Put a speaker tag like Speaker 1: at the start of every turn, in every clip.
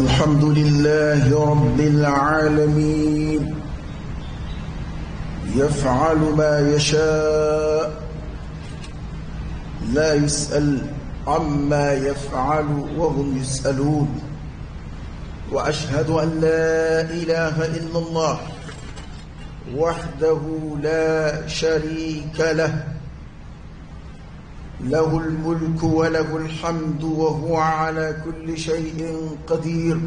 Speaker 1: الحمد لله رب العالمين يفعل ما يشاء لا يسأل عما يفعل وهم يسألون وأشهد أن لا إله إلا الله وحده لا شريك له له الملك وله الحمد وهو على كل شيء قدير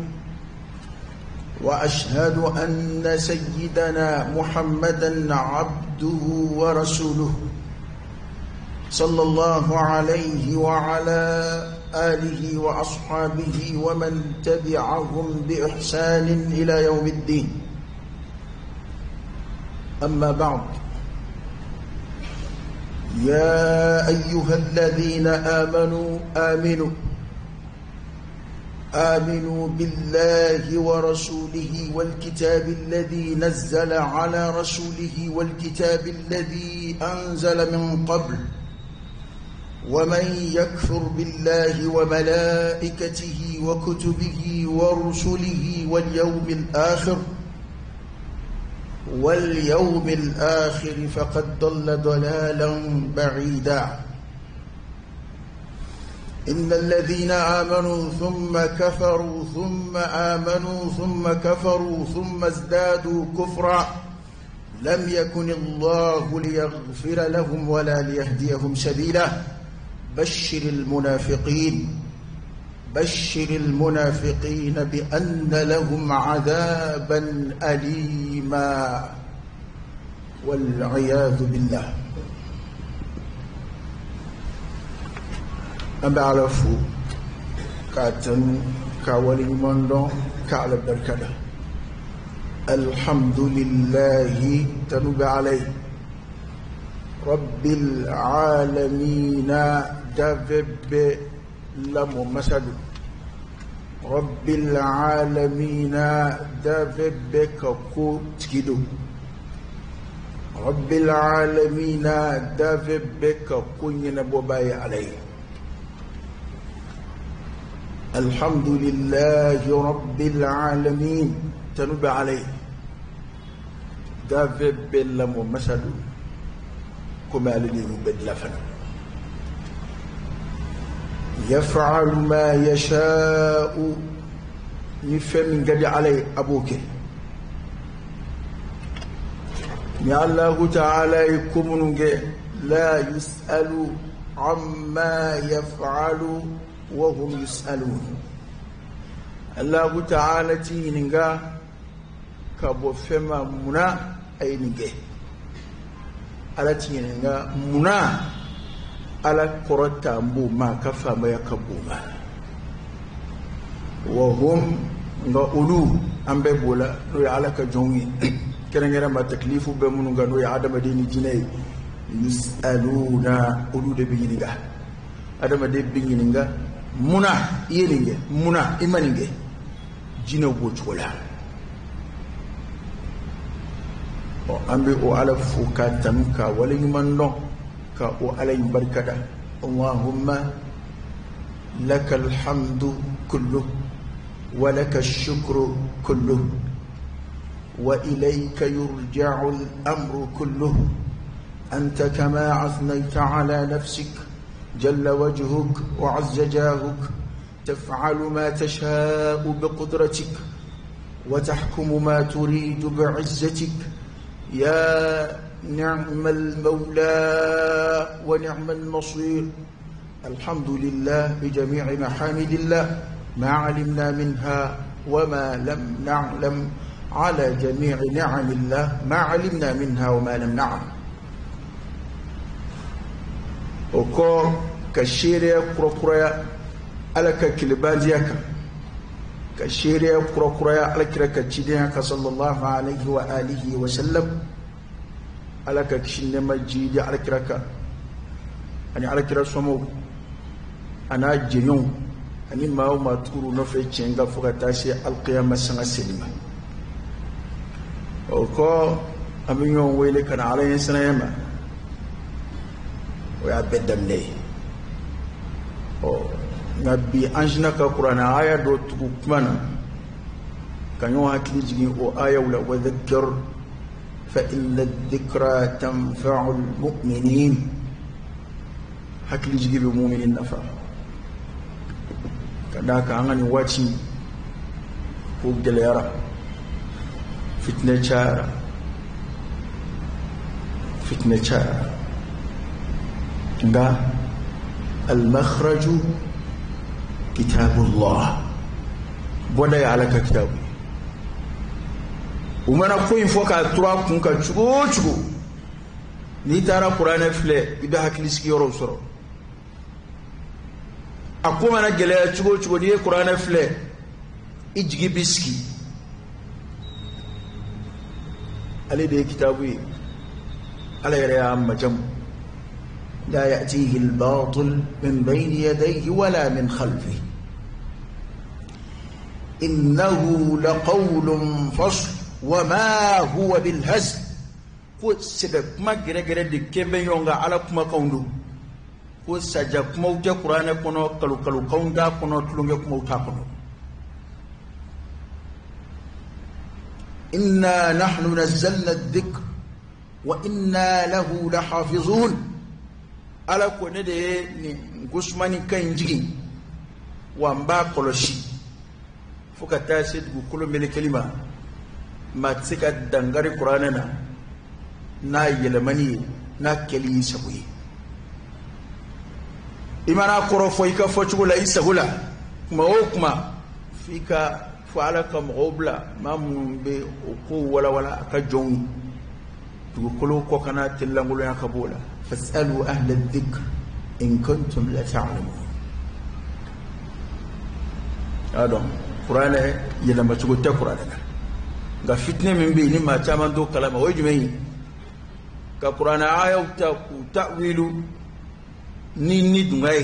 Speaker 1: وأشهد أن سيدنا محمدًا عبده ورسوله صلى الله عليه وعلى آله وأصحابه ومن تبعهم بإحسان إلى يوم الدين. أما بعد، يا أيها الذين آمنوا بالله ورسوله والكتاب الذي نزل على رسوله والكتاب الذي أنزل من قبل ومن يكفر بالله وملائكته وكتبه ورسله واليوم الآخر فقد ضل ضلالا بعيدا. إن الذين آمنوا ثم كفروا ثم آمنوا ثم كفروا ثم ازدادوا كفرا لم يكن الله ليغفر لهم ولا ليهديهم سبيلا. بشر المنافقين بأن لهم عذابا أليما والعياذ بالله. أما عرفوا كاتن كاولي مندون كعلى بركة الحمد لله تنوب عليه رب العالمين دافب لمو مسد رب العالمين دافب كوكو تكيدو رب العالمين دافب كوكو ينبوباي عليه. الحمد لله رب العالمين تنوب عليه دافب لمو مسد كما لديه بدلفن يفعل ما يشاء يفهم قد عليه أبوك يا الله تعالى يكمن لا يسأل عما يفعل وهم يسألون. الله تعالى تينغا كابو فما منا أي نجي على تينغا منا على قرطة مبوما كفا ما يكبوما وهم نقولوا أم بقولا نوي على كجوني كنا ما تكليف بمنوغا نوي عدم دين جنيه يسألون أولو دبينيغا عدم دبينيغا منا ينيغا منا إيمانيغا جنو بوجولا أم بقو على فوكاتن كا ولي من كأو علي بركة. اللهم لك الحمد كله ولك الشكر كله وإليك يرجع الأمر كله. أنت كما أثنيت على نفسك جل وجهك وعز جاهك تفعل ما تشاء بقدرتك وتحكم ما تريد بعزتك. يا نعم المولى ونعم النصير. الحمد لله بجميع محامد الله ما علمنا منها وما لم نعلم على جميع نعم الله ما علمنا منها وما لم نعلم. وكو كشيريا كروكرويا على كلبازياك كشيريا كروكرويا على كركتشيدياك صلى الله عليه وآله وسلم على كشين مجيد على كركا أنا على كرا سمو أنا جنون أنا ما هو ما تقول نفع تشينغا فوقتاشي القيامة سنة سلمة وكو أميون ويلي كان على سنة يما ويعبد لي نبي أنجنا كقرآن آية دو تكمنا kanyo hakili jigi o ayawla wa dhakkar fa inna dhikra tanfa'u al-mu'minin hakili jigi be mu'minin nafa kada ka angani wati ko gelera fitna chara nga al-makhraju kitabullah boda ya alaka kitabu umana ko info ka tura kun ka chugo ni tara qur'ana fle ida hakili siki yoro soro akuma na gele chugo ni qur'ana fle ijigi biski ale de kitabu ala ya majam لا يأتيه الباطل من بين يديه ولا من خلفه إنه لقول فصل وما هو بالهزل ko sebe kuma gere de kembe yonga ala kuma kaundu ko saja kuma uta qur'ana kono kalu kaunda kono tulunge kuma uta kono inna nahnu nazzalna adh-dhikra wa inna lahu lahafizun ala ko ne de ni gusmani kan jigi wamba koloshi fuka tasid gu kulo mele kalima ma tsika dangare qur'ana na yelemani na keli sabuyi imana koro foi ka fochugo la isagula kuma okuma fika fala kam obla mambe ko wala ka jon gu kulo ko kana tilangulo ya kabula فاسألوا أهل الذكر إن كنتم لا تعلمون هذا قرآن يلما تقول تقرأ ga fitne min bi ni ma chaman do kalama o jumai ka qur'ana aya ta'wilu ni dungai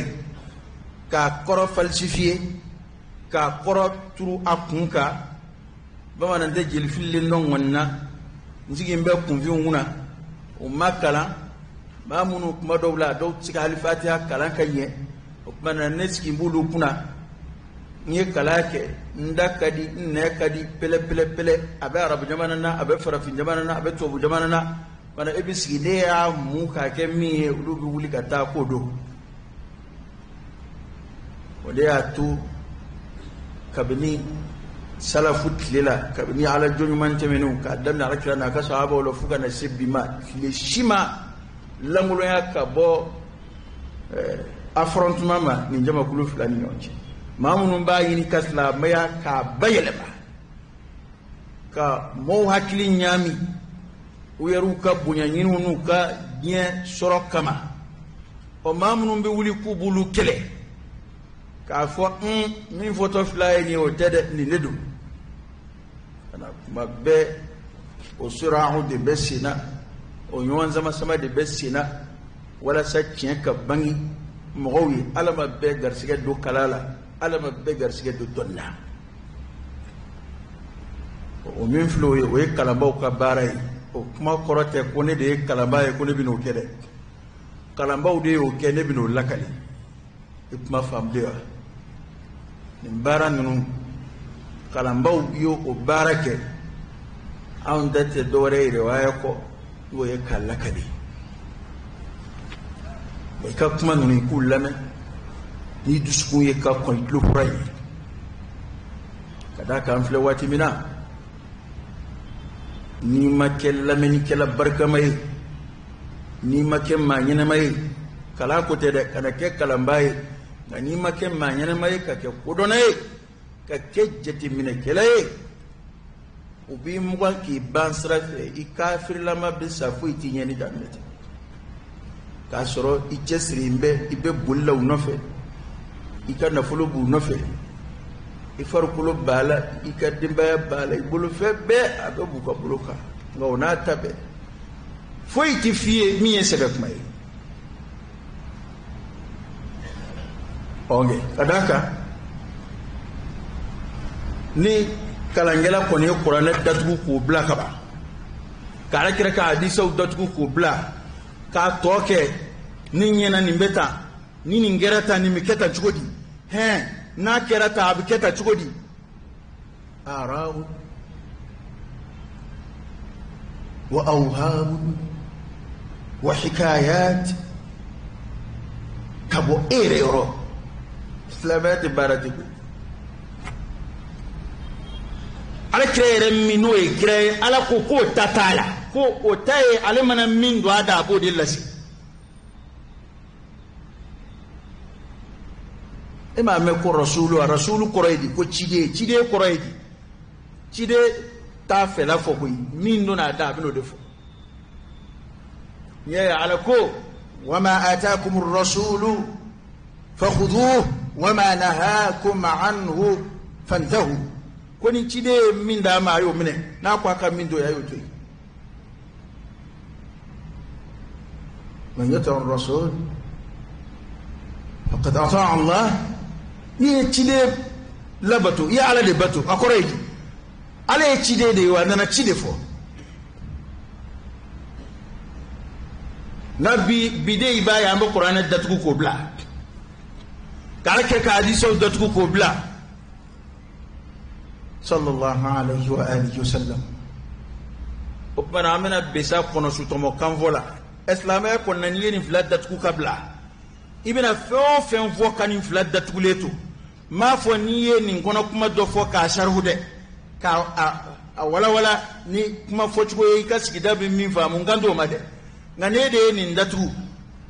Speaker 1: ka koro falsifier ka koro turu akunka ba manan de jil fillin non wonna nzigi mbe kunvi nguna o makala ma munu kuma dawla daw tsika al-fatiha kalan kanye o kuma na neski mbulu kuna nye kalake ndakadi nekadi pele abe arabu jamana na abe farafin jamana na abe tobu jamana na bana ebisi de ya mu ka ke mi ulubi wuli kata kodo wode ya tu kabini salafu tilela kabini ala jonman temenu ka danna rakira na ka sahaba wala fuga na sibima le shima lamulo ya ka bo affrontement ma ni jama kulu fulani yonci mamunun ba yini kasla maya ka bayelema ka mo hakili nyami uyeru ka bunyanyinu nu ka nye soro kama o mamunun be wuli ku bulu kele ka fo min photo flyer ni o tede ni ledu ana mabbe o surahu de besina o nyon zama sama de besina wala sa tien ka bangi mowi alama be garsige do kalala alama begar sige do donna o min flo o e kalamba ka baray o kuma korote ko ne de kalamba e ko ne bino kede kalamba o de o kene bino lakali e kuma famde wa ni baran nu kalamba yo o barake on date dore riwaya ko o e kalakali e ka kuma nu ku lame ni duskun ye ka kon lu fray kada ka amfle wati mina ni makella men kala barka may ni makem ma nyene may kala ko te de kana ke kala mbay ni makem ma nyene may ka ke kodonay ka ke jeti mina kelay ubi mwa ki bansra i kafir lama bi safu iti nyeni danete ka soro i jesri mbe ibe bullaw nofe ika nafolo bu nofe ifarkulo bala ika dimba bala ibulu febe abe bu ko buluka ngona tabe foi ti fie mi esebe mai onge kadaka ni kalangela ko ne qur'ana datugu ko bla ka ba kala kira ka hadisa datugu ko bla ka toke ni nyena ni mbeta ni ngerata ni miketa chugodi he na kerata abiketa chugodi arau وأوهام وحكايات كابو إيريرو سلامات بارتك على كريم منو كريم على كوكو تاتالا كو أوتاي على من من دوا دابو دلسي إما مكو رسول كوريدي كو تشيدي كوريدي تشيدي تافلا فوقي من دون دابو دفو يا على كو وما آتاكم الرسول فخذوه وما نهاكم عنه فانتهوا كوني تشيدي من دا ما يو منه ناكو كا من دو يا يوتي من يطع الرسول فقد أطاع الله ni تشيدي لبتو يا على لبتو اكوريدي على تشيدي دي وانا تشيدي فو nabi bidei ba ya mbo qur'an datuku ko bla kala ke ka hadiso datuku ko bla sallallahu alayhi wa alihi wasallam opana amena besa kono sutomo kanvola islamay ko nanni ni flat datuku kabla ibina fo fen kan flat datuku leto ma fo niye ni kono kuma do fo ka sharhude ka wala ni kuma fo chugo yi ka sigida bi min fa mun gando made ngane de ni ndatu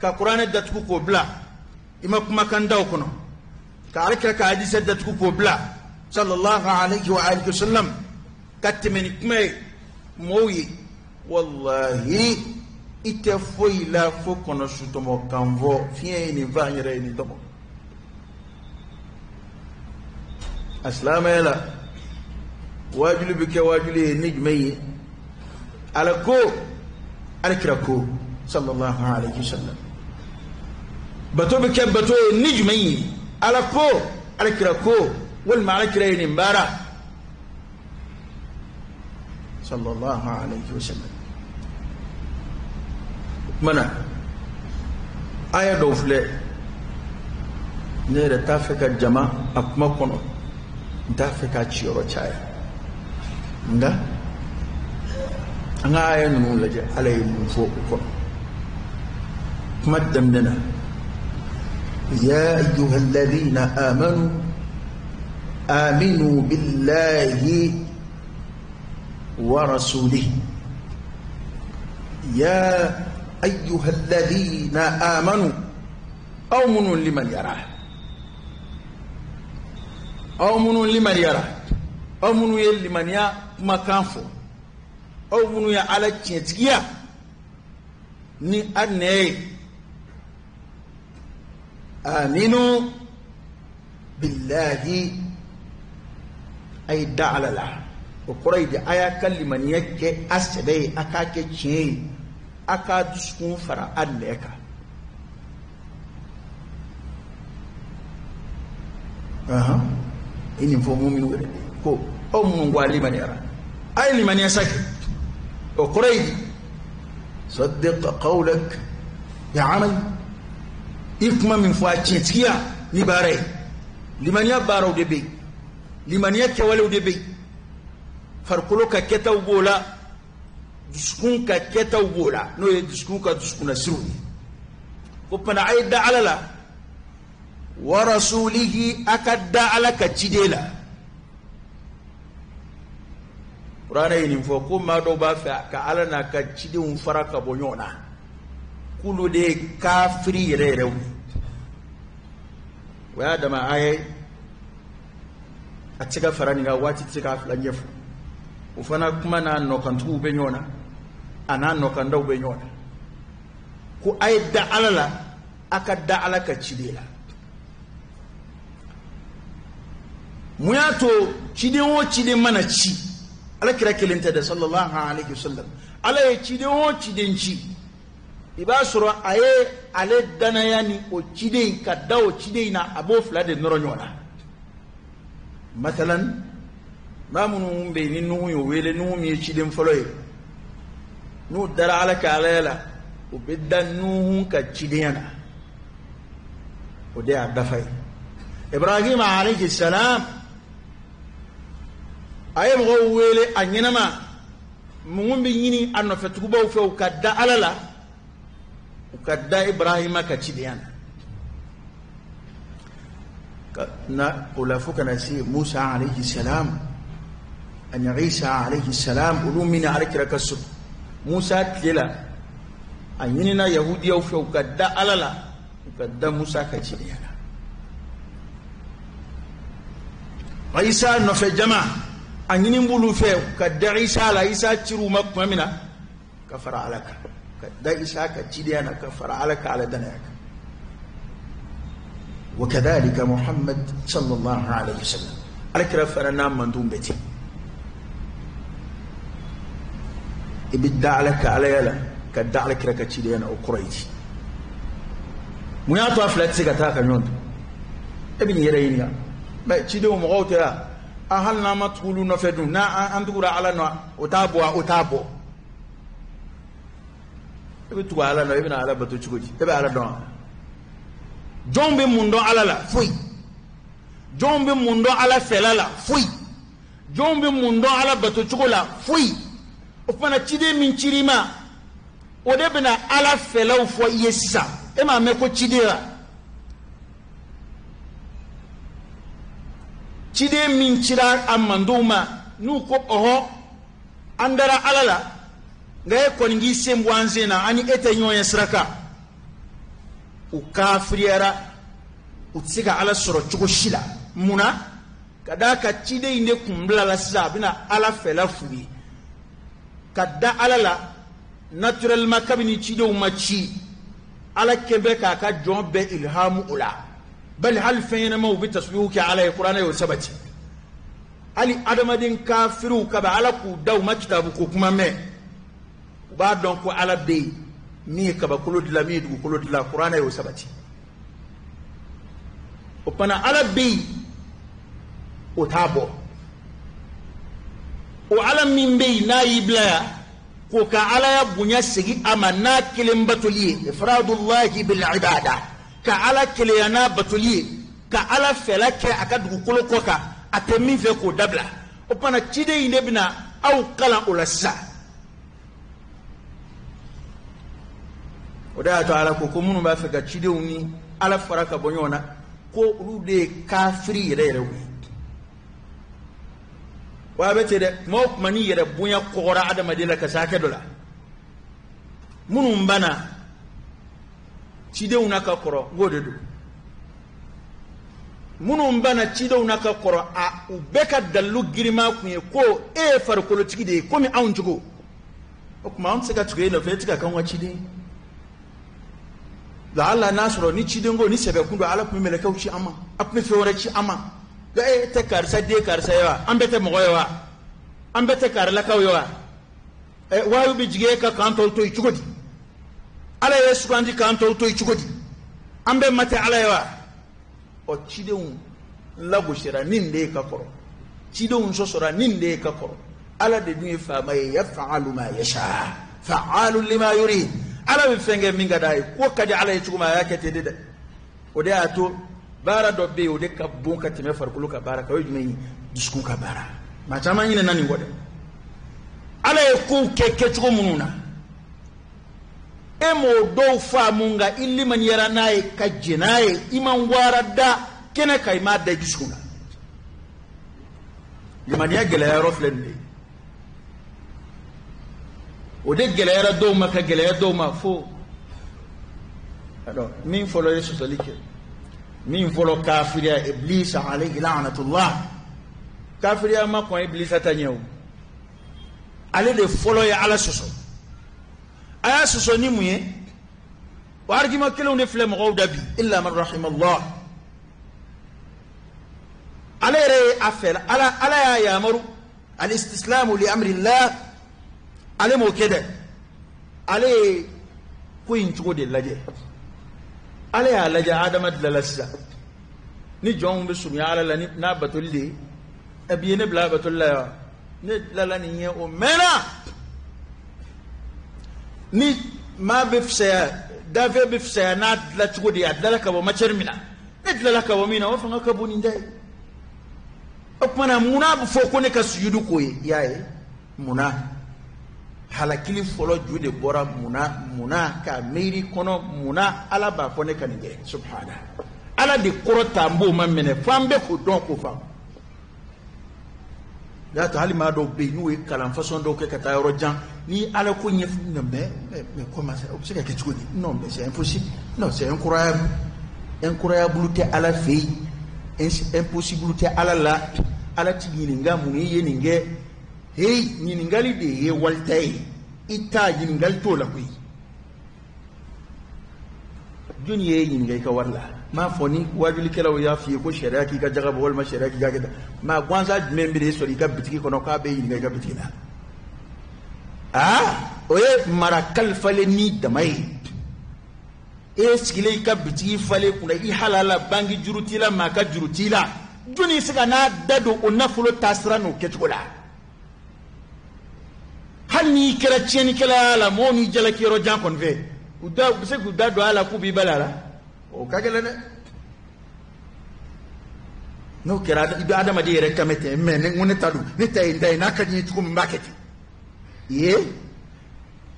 Speaker 1: ka qur'an datu ko bla ima kuma kan daw kono ka arka ka hadith datu ko bla sallallahu alayhi wa alihi wasallam katmeni kuma moyi wallahi ite foila fo kono sutomo kanvo fie ni vanyere ni domo aslama yala wajulu bike wajuli nijmay ala ko alkirako sallallahu alayhi wasallam bato bike bato nijmay ala ko alkirako wal ma'akirayn mbara sallallahu alayhi wasallam mana aya do fle ne da tafika jama akuma kono tafika cioro chaya nga anga aya nu laje alay mu fo ko maddam lana ya ayyuhal ladina amanu aminu billahi wa rasulihi ya أيها الذين آمنوا أؤمنوا لمن يرى أؤمنوا لمن يرى أؤمنوا لمن يا مكانفو أؤمنوا يا على تيتيا ni أني آمنوا بالله أي دعل له وقريد آية كلمة يكي أسدي أكاكي تشين aka duskun fara alleka ini fo mu'minu ko o mun gwali maniara ay liman yasaki o quraidi صدق قولك بعمل ikma min fo atiya ni bare liman yabaro debe liman yakwalu debe farquluka ketawbola duskun ka keta wola no ye duskun ka duskuna siruni ko pana ayda alala wa rasulihi akadda alaka cidela qur'ana yin fo ko ma do ba fa ka alana ka cidun faraka bonyona kulu de kafiri rerew wa da ma ayi a cika farani ga wati cika flanyefu ufana kuma na nokantu benyona ana nokanda benyona ku ayda alala akadda alaka cidela muyato cidewo cide mana ci ala kira kelenta da sallallahu alaihi wasallam ala ya cidewo cidenci ibasuro aye ale danayani o cide ka dawo cide na abo flade noronyona mathalan mamunu be ni nu yo wele nu mi cidem foloy nu dara ala ka alela o beddan nu ka cidena o de adafay ibrahim alayhi salam ayem go wele anyinama mun bi yini anno fetugo fe o kadda alala o kadda ibrahima ka cidiyan na kula fuka na si musa alayhi salam an isa alayhi salam ulumina alikra kasu musa tlela an yini na yahudiya fe o kadda alala o kadda musa ka cidiyan isa no fe jama an yini bulu fe kadda isa la isa ciru makmamina kafara alaka kadda isa ka cidiyan kafara alaka ala danaka وكذلك محمد صلى الله عليه وسلم أذكر فرنا من دون بيتي إبدع لك على كدع لك ركتشيلين أو قريتي مياتو أفلت سكتاك نون ابن يرينيا ما تشيدو مغوتها أهلنا ما تقولون فدون نا أنتقول على نوع أتابو ابتقوا على نوع ابن على بتوشكوجي ابن على نوع jombe mundo ala la fui jombe mundo ala fela la fui jombe mundo ala bato chukola fui ofana chide min chirima ode bena ala fela fo yesa e ma me ko chidera chide min chira amanduma nu ko oho andara ala la ngaye ko ngi sembwanze na ani ete nyoya sraka ukafiriyara utsika ala soro chuko shila muna kadaka chide inde kumbla la sisa bina ala fela fubi kada ala la naturel makabini chide umachi ala kebe ka jombe ilhamu ula bal hal fayna ma bi tasbihuki ala alqur'ana wa sabati ali adamadin kafiru kaba ala ku daw makitabu ko kuma me ba don ko ala be mi kaba kolo de la mi du kolo de la qur'ana yo sabati o pana ala bi o tabo o ala min be na ibla ko ka ala ya bunya sigi amana kilim batuli ifradullah bil ibada ka ala kiliyana batuli ka ala felake akadu kolo koka atemi fe ko dabla o pana chide inde bina au kala ulasa oda to ala ko munu ba fega chidewni ala faraka bonyona ko rude kafiri yere wi wa bete de mo mani yere bunya kora adama de la ka sake dola munu mbana chidewna ka koro gode do munu mbana chidewna ka koro a ubeka dalu girima kunye ko e far ko lotigi de ko mi aunjugo o kuma on seka tuge no fetika kan wa chide la alla nasro ni cidengo ni sebe kundo ala kuma mele kauci ama apne fewore ci ama ga e te karsa de karsa yawa ambete mo yawa ambete kar la kaw yawa e wayu bi jige ka kanto to icugodi ala yesu kandi kanto to icugodi ambe mate ala yawa o cidewu la bushira ninde ka koro cidewu sosora ninde ka koro ala de dun fa ma yaf'alu ma yasha fa'alu lima yurid ala bi fenge minga dai ko kadi ala yi tuguma ya kete de o de ato bara do be o de ka bon ka time farkulu ka bara ka yujme disku ka bara ma tama yin nani ngode ala e ku keke tugo mununa e mo do fa munga illi man yara nae ka jinae iman wara da kene kai ma da disku na liman ya gele ya roflende o de gelera do maka gelera do ma fo alors min folo yesu salike min folo kafiria iblis alayhi la'natullah kafiria ma ko iblis atanyew ale de folo ya ala soso aya soso ni muye wargi ma kelo ne flem gawdabi illa man rahimallah ale re afela ala ya yamaru al istislamu li amri allah ale mo kede ale ko yin tugo de laje ale ya laje adama de lalassa ni jon be sumi ala la ni na batulli abiye ne bla batulla ne lala ni o mena ni ma be fsa dave be fsa na la tugo de adala ka bo machermina ne dala ka bo mina o fanga ka bo ni ndai o pana muna bu fo ko ne ka suyudu ko yaye muna halakili fɔlɔ ju de bɔra munna ka miiri kɔnɔ munna ala b'a fɔ ne ka nin kɛ subhana ala de kɔrɔ ta n b'o ma minɛ fo an bɛ k'o dɔn k'o faamu y'a to hali maa dɔw bɛ yen n'u ye kalan fasɔn dɔw kɛ ka taa yɔrɔ jan ni ala ko ɲɛfɔ mais comment ça o bɛ se ka kɛ cogo di non mais c'est impossible non c'est incroyable incroyable tɛ ala fɛ yen impossible tɛ ala la ala ti ɲininka mun ye nin kɛ hey ɲininkali de ye walita ye i t'a ɲininkali t'o la koyi jɔnni ye ɲininka i ka wari la m'a fɔ ni wajulikɛlaw y'a f'i ye ko sariya k'i ka jaga bɔ walima sariya k'i ka kɛ tan maa gansan jumɛn bɛ sɔrɔ i ka bitigi kɔnɔ k'a bɛ ɲininka i ka bitigi la o ye mara kalifalen ni dama ye e sigilen i ka bitigi falen kunna i halala bangi juru t'i la maa ka juru t'i la jɔnni ye se ka n'a da don o nafolo taasira n'o kɛcogo la hali n'i kɛra tiɲɛnikɛla la mɔgɔw n'i jalaki yɔrɔ jan kɔni fɛ u bɛ se k'u da don a la k'u b'i bala la o ka gɛlɛn dɛ n'o kɛra i bɛ adamaden yɛrɛ kan ten mais ne ta don ne ta ye n ta ye n'a ka di n ye cogo min n b'a kɛ ten ye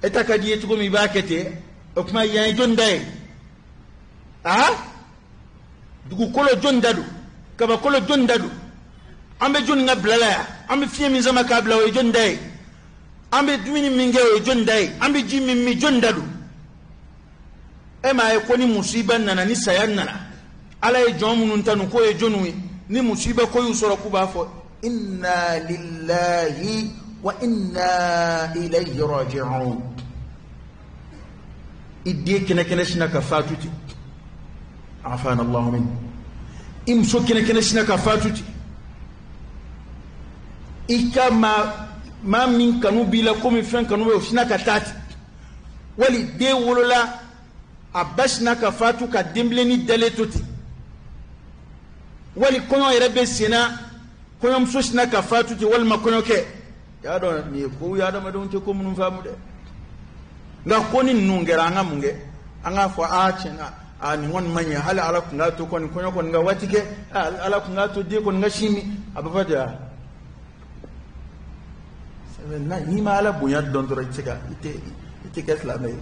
Speaker 1: e ta ka di n ye cogo min i b'a kɛ ten o tuma yan ye jɔnni da ye dugukolo jɔnni da don kabakolo jɔnni da don an bɛ jɔnni ka bila la yan an bɛ fiɲɛ min sama k'a bila o ye jɔnni da ye an bɛ dumuni min kɛ o ye jɔnni da ye an bɛ ji min min jɔnni da don e m'a ye ko ni musiba nana ni saya nana ala ye jɔn minnu tanu k'o ye jɔnniw ye ni musiba ko y'u sɔrɔ k'u b'a fɔ inna lillahi wa inna ilayhi raji'un i den kɛnɛ sina ka fatu ten afana allahu min i muso kɛnɛ sina ka fatu ten i ka maa min kanu b'i la komi fɛn kanu bɛ o sina ka taa ten wali den wolola a ba sina ka fatu ka denbilenni dalen to ten wali kɔɲɔ yɛrɛ bɛ sen na kɔɲɔmuso sina ka fatu ten walima kɔɲɔkɛ y'a dɔn nin ye kow ye adamadenw tɛ ko minnu faamu dɛ nka ko ni ninnu kɛra an ka mun kɛ an k'a fɔ tiɲɛna nin kɔni ma ɲɛ hali ala tun k'a to kɔni kɔɲɔ kɔni ka waati kɛ ala tun k'a to den kɔni ka sin min a bɛ fɔ de n'i ma ala bonya dɔn dɔrɔn i tɛ kɛ silamɛ ye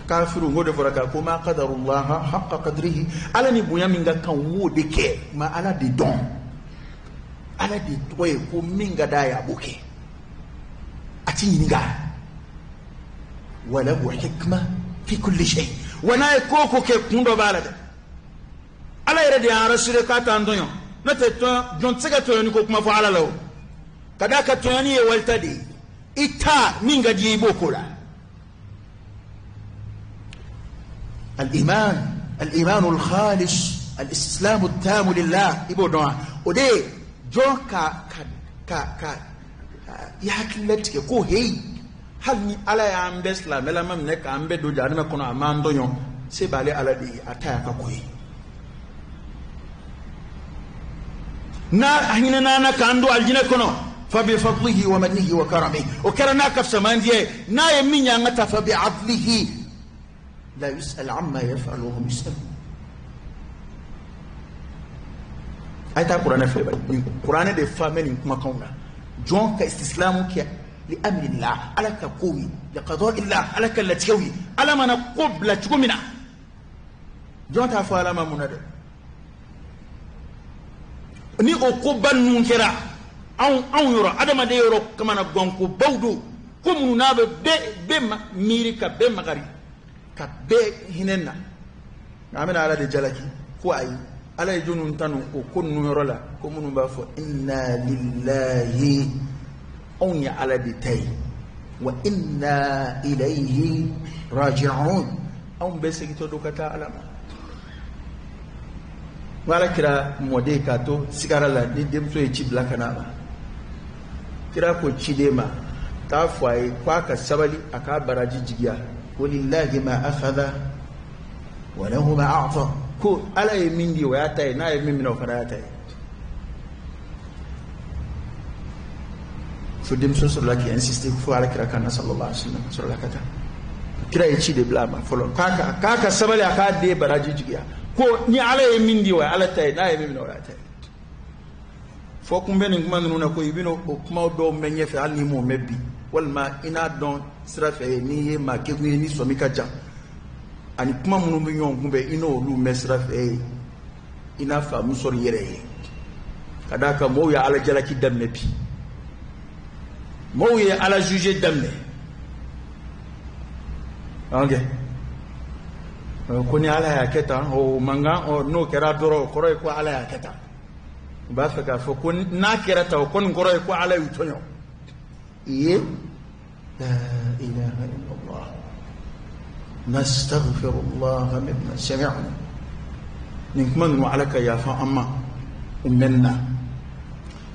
Speaker 1: kafiru ngo de fɔra ka ko ma qadarullaha haqqa qadrihi ala ni bonya min ka kan wo de kɛ ma ala de dɔn ala de tɔgɔ ye ko min ka d'a ye a b'o kɛ a ti ɲininka walahu hikma fi kulli shay wa n'a ye ko o ko kɛ kun dɔ b'a la dɛ ala yɛrɛ de y'an rassuré k'a t'an tɔɲɔ n'o tɛ jɔn tɛ se ka tɔɲɔni ko kuma fɔ ala la o ka d'a ka tɔɲɔni ye walita de ye i ta min ka di ye i b'o ko la الإيمان الخالص الاستسلام التام لله يبو دوا ودي جو ka ya hakilati ko hey hal ni ala ya ambesla mela mam ne ka ambe do jani me kono amando nyo se bale ala di ataya ka ko na hina na ka ando aljina kono fa bi fadlihi wa mannihi wa karamihi o karana ka samandie na ye minya ngata fa bi adlihi لا يسأل عما يفعل وهم يسألون أي القرآن في القرآن ده فامن كما كنا جون كاستسلام لأمر الله على كقوي لقضاء الله على كالتيوي على ما نقب لا تقومنا جون تفعل ما منادى ni o ko bannun kera an yoro adama de yoro kama na gonko bawdo ko mununa be miri ka be magari ka bɛɛ hinɛ na nka an bɛna ala de jalaki ko ayi ala ye jɔnniw tanu o ko ninnu yɔrɔ la ko minnu b'a fɔ inna lillahi anw ye ala de ta ye wa inna ilayhi raji'un anw bɛɛ segintɔ don ka taa ala ma n ko ala kira mɔden k'a to sigara la ni denmuso ye ci bila ka na ma kira ko ciden ma k'a fɔ a ye k'a ka sabali a k'a baraji jigiya ولله ما أخذ وله ما أعطى كو ألا يمين دي وياتي نا يمين من وفراتي فديم صلى الله عليه وسلم فو على كرا كان صلى الله عليه وسلم صلى الله عليه وسلم كرا يشي دي بلا ما فلو كاكا سبالي أكاد دي براجي جيا كو ني ألا يمين دي ويالا تاي نا يمين من وفراتي فو كم بين كمان نونا كو يبينو كما دو مني في علي مو مبي walma ina don sira fɛ ni ye maa kɛkun ye ni sɔmi ka jan ani kuma minnu bɛ ɲɔgɔn kunbɛn i n'olu mɛn sira fɛ i n'a faamu sɔrɔ i yɛrɛ ye ka d'a kan mɔgɔw ye ala jalaki daminɛ bi mɔgɔw ye ala juge daminɛ ok ko ni ala y'a kɛ tan o mankan n'o kɛra dɔrɔn o kɔrɔ ye ko ala y'a kɛ tan u b'a fɛ k'a fɔ ko n'a kɛra tan o kɔni kɔrɔ ye ko ala y'u tɔɲɔ ye la ilaha illallah nastaghfirullah mimma sami'na nin kuma ninnu ala ka yafa an ma u mɛnna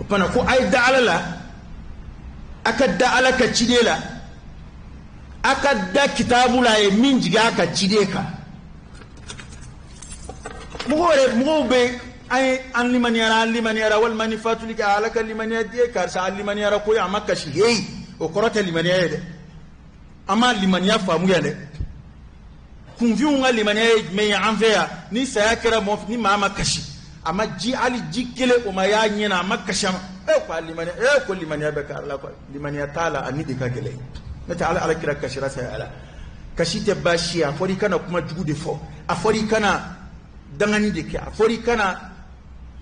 Speaker 1: o fana ko a ye da ala la a ka da ala ka ciden la a ka da kitabu la a ye min jigin a ka ciden kan mɔgɔw bɛ an limaniyara walima ni fatuli kɛ ala ka limaniya den karisa an limaniyara ko a ma kasi heyi o kɔrɔ tɛ limaniya ye dɛ an ma limaniya faamuya dɛ kunfinw ka limaniya ye jumɛn ye an fɛ yan ni saya kɛra ni maa ma kasi a ma ji hali ji kelen o ma y'a ɲɛna a ma kasi a ma ko limaniya bɛ kɛ ala quoi limaniya t'a la ani de ka gɛlɛn n'o tɛ ala kira kasira saya ala kasi tɛ baasi ye a fɔra i kana kuma jugu de fɔ a fɔra i kana dangani de kɛ a fɔra i kana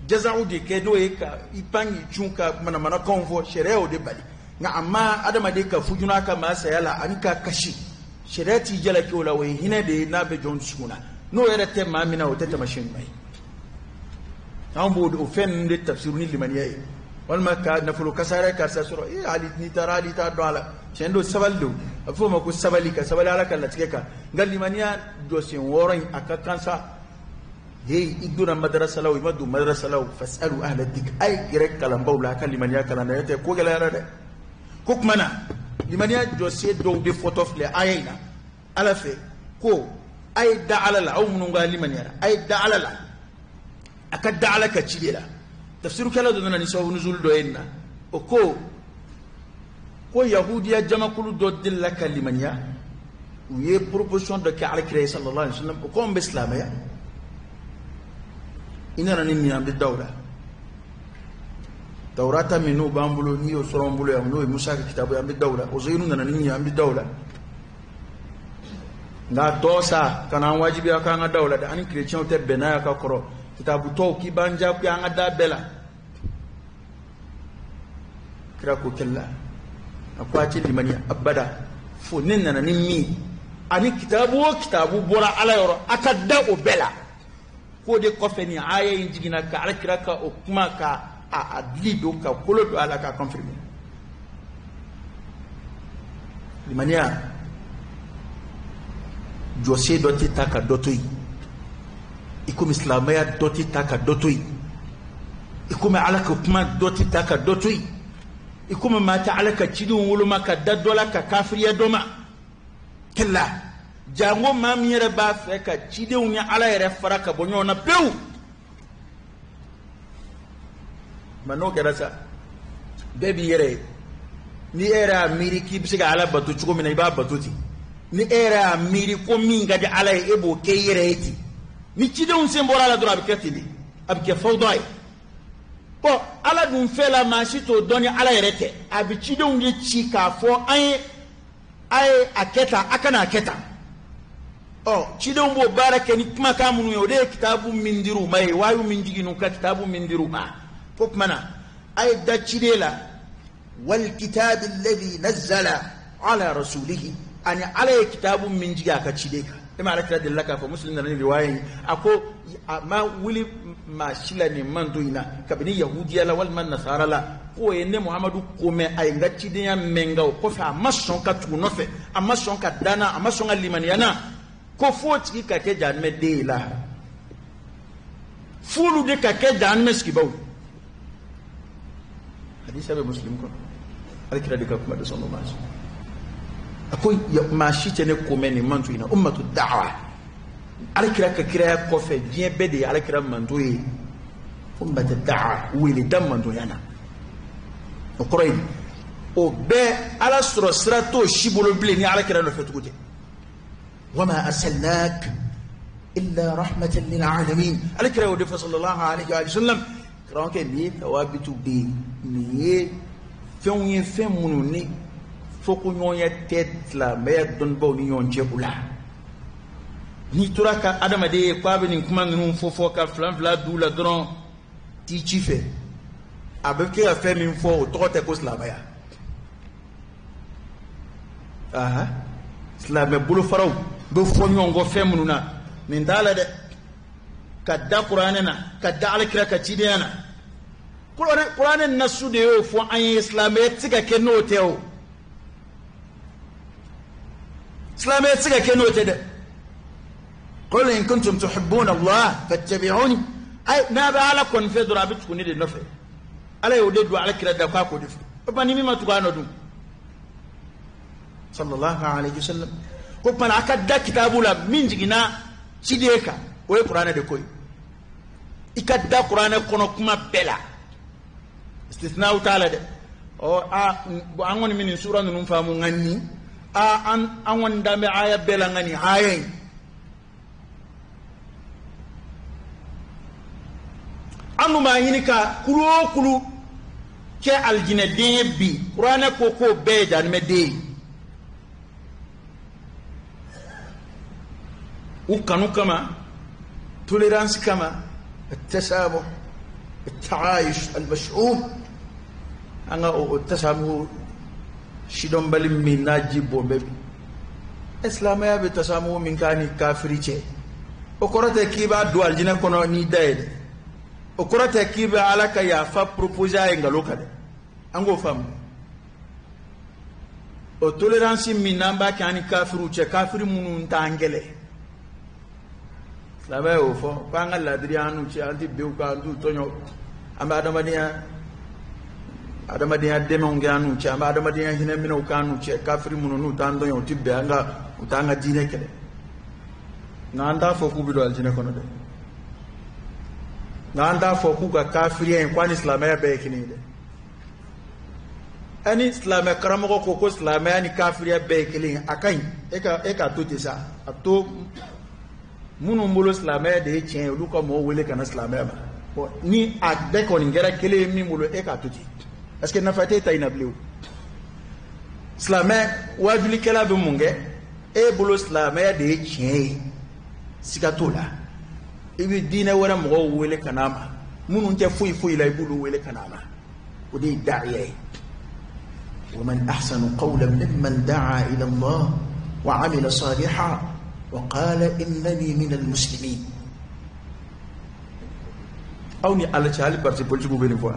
Speaker 1: jazaw de kɛ n'o ye ka i pan k'i cun ka manamanakanw fɔ sariya y'o de bali nka a ma adamaden ka fujuna ka maa saya la ani ka kasi sariya t'i jalaki o la o ye hinɛ de ye n'a bɛ jɔn dusukun na n'o yɛrɛ tɛ maa min na o tɛ taamasiyɛn ɲuman ye anw b'o o fɛn ninnu de tafsiru ni limaniya ye walima ka nafolo kasara karisa sɔrɔ hali n'i taara hali t'a dɔn a la tiɲɛ don sabali don a bɛ fɔ o ma ko sabali ka sabali ala ka latigɛ kan nka limaniya jɔsen wɔɔrɔ in a ka kan sa hey i donna madrasa la o i ma don madrasa la o fasalu ahla dik a ye gɛrɛ kalanbaw la a ka limaniya kalan na n'o tɛ ko gɛlɛyara dɛ ko tuma na limaniya jɔsen dɔw de fɔtɔ filɛ aya in na ala fɛ ko a ye da ala la aw minnu ka limaniyara a ye da ala la a ka da ala ka ciden la tafsirukɛla dɔ nana ni sababu nuzul dɔ ye nin na o ko yahudiya jamakulu dɔ delila ka limaniya u ye proposition dɔ kɛ alakira ye sallallahu alaihi wa sallam o ko an bɛ silamɛya i nana ni min an bɛ daw la tawrata min n'o b'an bolo n'i y'o sɔrɔ an bolo yan n'o ye musa ka kitabu ye an bɛ daw la ozeyinu nana ni min an bɛ daw la nka tɔ sa ka na an wajibiya k'an ka daw la dɛ ani kerecɛnw tɛ bɛn n'a y'a ka kɔrɔ kitabu tɔw k'i b'an diyagoya an ka da bɛɛ la kira ko kɛlɛ a ko a tɛ limaniya abada fo ne nana ni min ani kitabu o kitabu bɔra ala yɔrɔ a ka da o bɛɛ la k'o de kɔfɛ nin aya in jiginna ka ala kira ka o kuma ka a dili don ka kolo don ala ka confirmer limaniya jɔsen dɔ tɛ ta ka dɔ to yen i komi silamɛya dɔ tɛ ta ka dɔ to yen i komi ala ka kuma dɔ tɛ ta ka dɔ to yen i komi maa tɛ ala ka cidenw woloma ka da dɔ la ka kafiriya dɔ ma kɛla jango maa min yɛrɛ b'a fɛ ka cidenw ni ala yɛrɛ fara ka bɔ ɲɔgɔn na pewu ma n'o kɛra sa bɛɛ b'i yɛrɛ ye ni e yɛrɛ y'a miiri k'i bɛ se ka ala bato cogo min na i b'a bato ten ni e yɛrɛ y'a miiri ko min ka di ala ye e b'o kɛ i yɛrɛ ye ten ni cidenw sen bɔra a la dɔrɔn a bɛ kɛ ten de a bɛ kɛ fawuda ye bɔn ala dun fɛn la maa si t'o dɔn ni ala yɛrɛ tɛ a bɛ cidenw de ci k'a fɔ an ye a kɛ tan a kana a kɛ tan cidenw b'o baara kɛ ni kumakan minnu ye o de ye kitabu min dir'u ma ye wahyu min jigin ka kitabu min dir'u ma ko tuma na a ye da ciden la wal kitabi alladhi nazzala ala rasulihi ani ala ye kitabu min jigin a ka ciden kan e ma ala kira delila k'a fɔ muslim nana ni riwaya ye a ko a ma wuli maa si la nin man to in na kabini yahudiya la walima nasara la k'o ye ne muhamadu ko mɛn a ye n ka cidenya mɛn nka o kɔfɛ a ma sɔn ka tugu nɔfɛ a ma sɔn ka danna a ma sɔn ka limaniya na ko f'o tigi ka kɛ jahanɛmɛ den ye lahara f'olu de ka kɛ jahanɛmɛ sigibaw hadisa bɛ muslim kɔnɔ ala kira de ka kuma de sɔn o ma sɔn a ko maa si tɛ ne ko mɛn nin man to in na ummatu da'wa ala kira ka kiraya kɔfɛ diɲɛ bɛɛ de ye ala kira manto ye ummatu da'wa wele da mantoya na o kɔrɔ ye o bɛɛ ala sɔrɔ sira t'o si bolo bilen ni ala kira nɔfɛ tugu tɛ wama arsalnak illa rahmatan lil alamin ala kira y'o de fɔ sallallahu alaihi wa sallam karamɔgɔkɛ nin ye tawabitu bɛ yen nin ye fɛnw ye fɛn minnu ni foko nyonya tetla me don bo ni nyonje bula ni turaka adama de kwa be ni kuma ngun fofo ka flan vla dula dron ti chife avec a fait min fo to te ko slabaya aha slabe bulu faraw be fo nyongo femununa min dala de kadda qur'anana kadda alkira ka tidena qur'anan nasu de yo fo an islamiyya tiga ke note o islamiyya tiga ke note de qul in kuntum tuhibbuna allah fattabi'uni ay naba ala kon fe dura bit kunide nofe ala yode do alkira da ka ko def bani mi matugano dum sallallahu alayhi wasallam ko pan akadda kitabula min jigina sideka o qur'ana de koy ikadda qur'ana kono kuma bela istithna ta'ala de o an woni min sura nun famu ngani an wanda me aya bela ngani hayen anu ma yini ka kulu ke aljina de bi qur'ana ko be jan me de ukanu kama tolérance kama التسامح التعايش المشؤوم أنا التسامح شدون بلي من ناجي بومبي إسلامية بالتسامح من كاني كافريتي وكرة كيبا دوال جنا كنا نيدايد وكرة كيبا على كيا فا بروبوزا إنغالو كده أنغو فهم التوليرانس من نامبا كاني كافروتي كافري منو تانجلي la ba o fo panga la drianu ci anti be ka ndu tonyo amba adamadiya demon ganu ci amba adamadiya hina mino kanu ci kafiri mununu tando yo tibbe anga utanga dine kele nanda fo ku bido aljine kono de nanda fo ku ka kafiri en kwani islamaya be kini de ani islamaya karamo ko islamaya ni kafiri be kili akai e ka to te sa ato munu mbolo islamaya de tien olu ko mo wele kana islamaya ba ni adde ko ngera kele mi mbolo e ka tuti parce que na fate ta ina bleu islamaya wajuli kala be munge e bolo islamaya de tien sikatola ibi dina wara mo wele kana ma munu nte fuyi la ibulu wele kana ma o de da'iye ومن أحسن قولا ممن دعا إلى الله وعمل صالحا وقال إنني من المسلمين أو ني على شال بارتي بولتي بو بيني فوا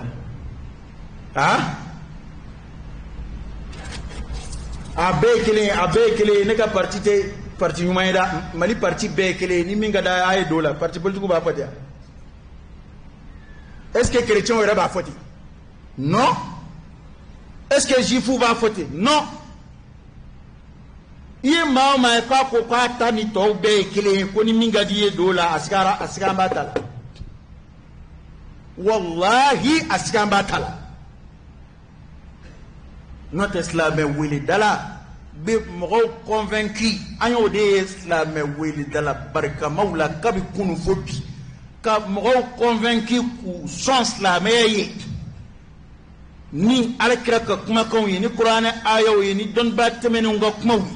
Speaker 1: abekele ne ka parti humaida mali parti bekele ni minga da ay dola parti politique ba fatia est-ce que chrétien ora ba foti non est-ce que jifu ba foti non iye ma fa ko kwa tani to bekele ko ni minga di dola askara batala wallahi askara batala notre islam wili dala be mo convaincu ayo de islam wili dala barka maula kabi kunu fobi ka mo convaincu ku son islam ye ni alkira ka kuma kan yi ni qur'an ayo yi ni don ba temenu ngo kuma wi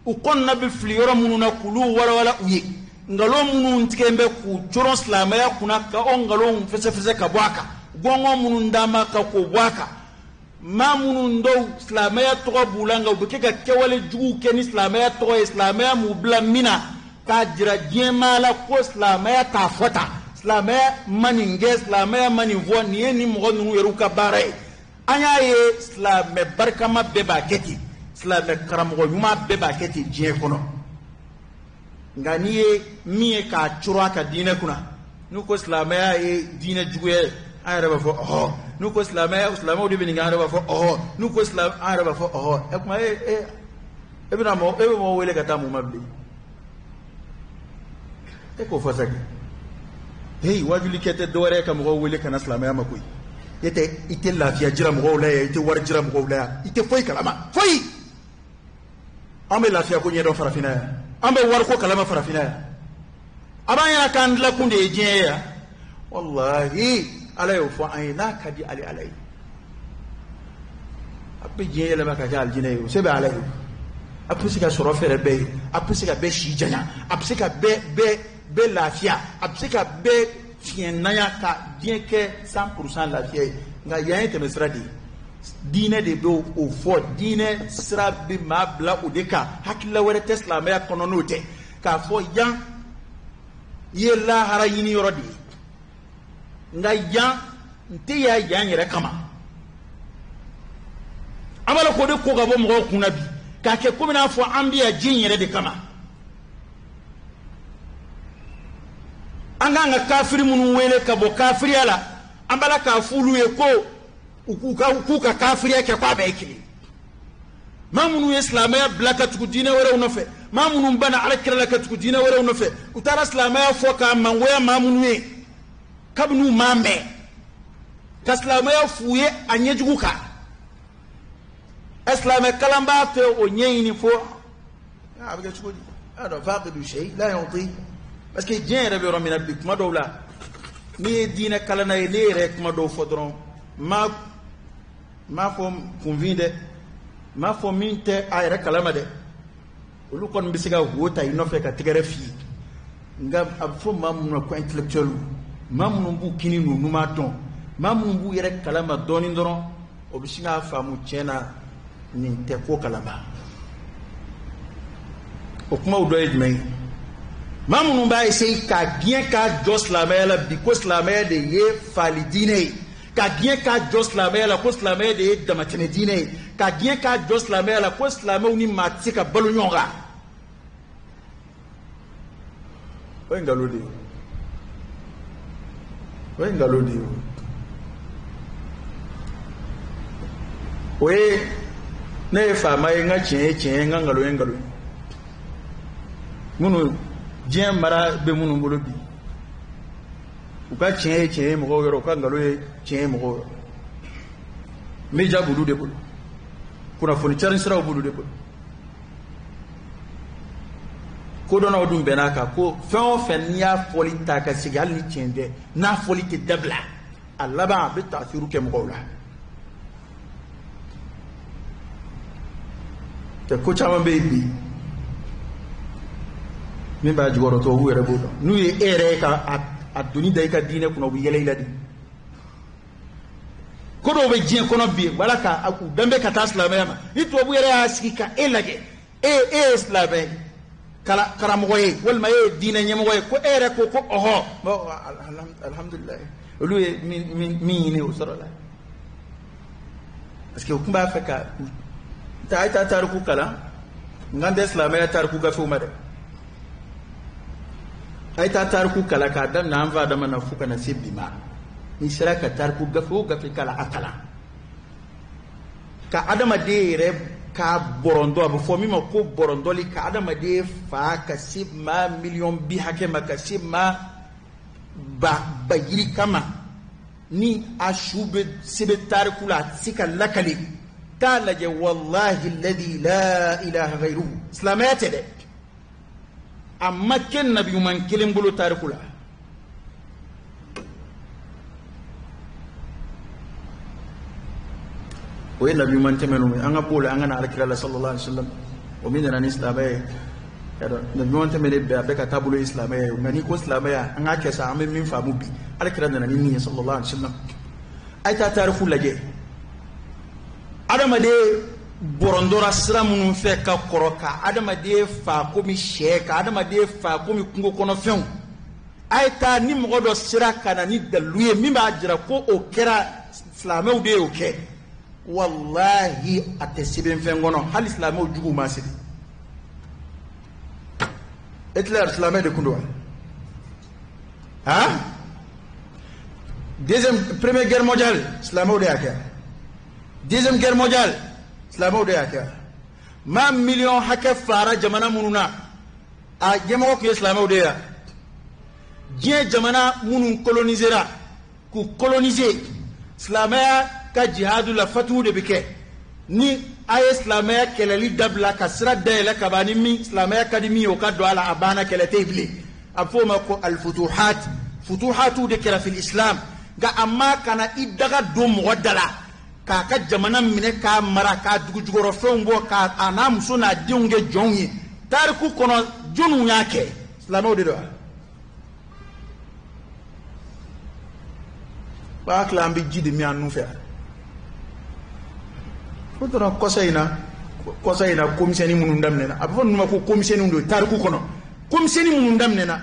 Speaker 1: u kon na be fliyoro munu na kulu wala uyi ngalo munu ntikembe ku choro islam ya kuna ka on ngalo fese ka bwaka gongo munu ndama ka ko bwaka mamunu ndo islamaya to bulanga ubeke ka kewale jugu ken islamaya to islamaya mubla mina ka jira jema ko islamaya ta fota islamaya maninge islamaya manivwa ni mo nu yeruka bare anya ye islamé barkama beba keti islamé karamo yuma beba keti je kono ngani ye miye ka chura ka dine kuna nuko islamaya ye dine jugu araba fo nuko islamaya o de bini araba fo nuko islam araba fo e kuma bina mo wele kata mu mabbi e ko fo sake hey wajuli kete dore ka mo wele kana islamaya makoy yete ite lafiya jira mo la ite war jira mo la ite foy kalama foy ambe lafiya ko nyedo farafina ambe war ko kalama farafina abanya kan la kunde jeya wallahi ala yo fo ayna kadi ali alay ape diɲɛ yɛlɛma ka kɛ alijinɛ ye o se bɛ ala ye a bɛ se ka sɔrɔ fɛrɛ bɛɛ ye a bɛ se ka bɛɛ si janya a bɛ se ka bɛɛ lafiya a bɛ se ka bɛɛ fiɲɛnaya ka diɲɛ kɛ 100% lafiya ye nka yan ye tɛmɛsira de ye diinɛ de bɛ o fɔ diinɛ sira bɛ maa bila o de kan hakilila wɛrɛ tɛ silamɛya kɔnɔ n'o tɛ k'a fɔ yan i ye lahara ɲini yɔrɔ de ye nka yan n tɛ yan yɛrɛ kama an b'a la k'o de ko ka bɔ mɔgɔw kun na bi k'a kɛ komi n'a fɔ an bɛ yan diɲɛ in yɛrɛ de kama an k'an ka kafiri minnu wele ka bɔ kafiriya la an b'a la k'a fɔ olu ye ko k'u ka kafiriya kɛ k'a bɛɛ ye kelen maa minnu ye silamɛya bila ka tugu diinɛ wɛrɛw nɔfɛ maa minnu banna alakira la ka tugu diinɛ wɛrɛw nɔfɛ u taara silamɛya fɔ k'a mangoya maa minnu ye kabini u m'a mɛn ka silamɛya f'u ye a ɲɛjugu kan silamɛ kalan b'a fɛ o ɲɛɲini fo a bɛ kɛ cogo di a dɔn faqidu shay la yu'ti parce que diɲɛ yɛrɛ bɛ yɔrɔ min na bi kuma dɔw la n'i ye diinɛ kalanna ye ne yɛrɛ ye kuma dɔw fɔ dɔrɔn m'a fɔ kunfin dɛ m'a fɔ min tɛ a yɛrɛ kalama dɛ olu kɔni bɛ se ka wo ta i nɔfɛ ka tɛgɛrɛ f'i ye nka a bɛ fɔ maa minnu na ko intellectuel maa minnu b'u kini ninnu m'a dɔn maa minnu b'u yɛrɛ kalama dɔɔnin dɔrɔn o bɛ sin k'a faamu tiɲɛ na nin tɛ ko kalama o kumaw dɔ ye jumɛn ye maa minnu b'a essayer ka diɲɛ k'a jɔ silamɛya la bi ko silamɛya de ye faali diinɛ ye ka diɲɛ k'a jɔ silamɛya la ko silamɛya de ye damatɛmɛ diinɛ ye ka diɲɛ k'a jɔ silamɛya la ko silamɛw ni maa tɛ se ka balo ɲɔgɔn kan o ye nkalon de ye o ye nkalon de ye o ye ne ye faama ye n ka tiɲɛ ye tiɲɛ ye n ka nkalon ye nkalon ye minnu diɲɛ mara bɛ minnu bolo bi u ka tiɲɛ ye tiɲɛ ye mɔgɔw yɔrɔ u ka nkalon ye tiɲɛ ye mɔgɔw yɔrɔ media b'olu de bolo kunnafoni carin siraw b'olu de bolo kodɔnnaw dun bɛnn'a kan ko fɛn o fɛn n'i y'a fɔli ta ka sigi hali ni tiɲɛ tɛ n'a fɔli tɛ dabila a laban a bɛ taasiru kɛ mɔgɔw la tɛ ko caman bɛ yen bi min b'a jukɔrɔ to olu yɛrɛ b'o dɔn n'u ye e yɛrɛ ye ka a doni da i ka diinɛ kɔnɔ u bɛ yɛlɛ i la de ko dɔw bɛ diɲɛ kɔnɔ bi wala ka u danbe ka taa silamɛya ma ni tubabu yɛrɛ y'a sigi ka e lajɛ e ye silamɛ karamɔgɔ ye walima e ye diinɛ ɲɛmɔgɔ ye ko e yɛrɛ ko ɔhɔ alhamdulilayi olu ye min ɲini o sɔrɔ la parce que u tun b'a fɛ ka a ye taa tariku kalan nkan tɛ silamɛya tariku gafew ma dɛ a ye taa tariku kalan k'a daminɛ an fa adama na fo ka na se bi ma n'i sera ka tariku gafe o gafe kalan a kalan ka adamaden yɛrɛ ka bɔrɔndɔ a bɛ fɔ min ma ko bɔrɔndɔli ka adamaden fa ka se maa miliyɔn bi hakɛ ma ka se maa ba yiri kama ni a su bɛ sɛbɛn tariku la a tɛ se ka lakale k'a lajɛ walahi ladi la ilaha ghayruhu silamɛya tɛ dɛ a ma kɛ nabi ɲuman kelen bolo tariku la o ye nabi ɲuman tɛmɛnenw ye an ka b'o la an ka na alakira la sallallahu alaihi wasallam o min nana ni silamɛya ye nabi ɲuman tɛmɛnen bɛɛ a bɛɛ ka taabolo ye silamɛya ye nka n'i ko silamɛya an k'a kɛ sa an bɛ min faamu bi alakira nana ni min ye sallallahu alaihi wasallam a ye taa tariku lajɛ adamaden bɔrɔndɔra sira minnu fɛ ka kɔrɔ ka adamaden fa komi sɛ ka adamaden fa komi kungo kɔnɔfɛnw a ye taa ni mɔgɔ dɔ sera ka na ni dalilu ye min b'a jira ko o kɛra silamɛw de y'o kɛ wallahi a tɛ sɛbɛn fɛn kɔnɔ hali silamɛw juguw ma sɛbɛn Hitler silamɛ de tun don wa première guerre mondiale silamɛw de y'a kɛ deuxième guerre mondiale silamɛw de y'a kɛ maa miliyɔn hakɛ fara jamana minnu na a ɲɛmɔgɔ tun ye silamɛw de ye diɲɛ jamana minnu colonisera k'u coloniser silamɛya ka jihadu la fatuhu de bɛ kɛ ni a ye silamɛya kɛlɛli dabila ka sira dayɛlɛ ka ban ni min silamɛya ka di min ye o ka don a la a banna kɛlɛ tɛ yen bilen a bɛ fɔ o ma ko futuhatu de kɛra fil islam nka a ma kana i daga don mɔgɔ da la k'a ka jamana minɛ k'a mara k'a dugujukɔrɔfɛnw bɔ k'a n'a muso n'a denw kɛ jɔnw ye tariku kɔnɔ jɔnw y'a kɛ silamɛw de don wa b'a tila an bɛ ji de min an nu fɛ o dɔrɔn kɔsa in na komisɛnni minnu daminɛna a bɛ fɔ ninnu ma ko komisɛnniw don tariku kɔnɔ komisɛnni minnu daminɛna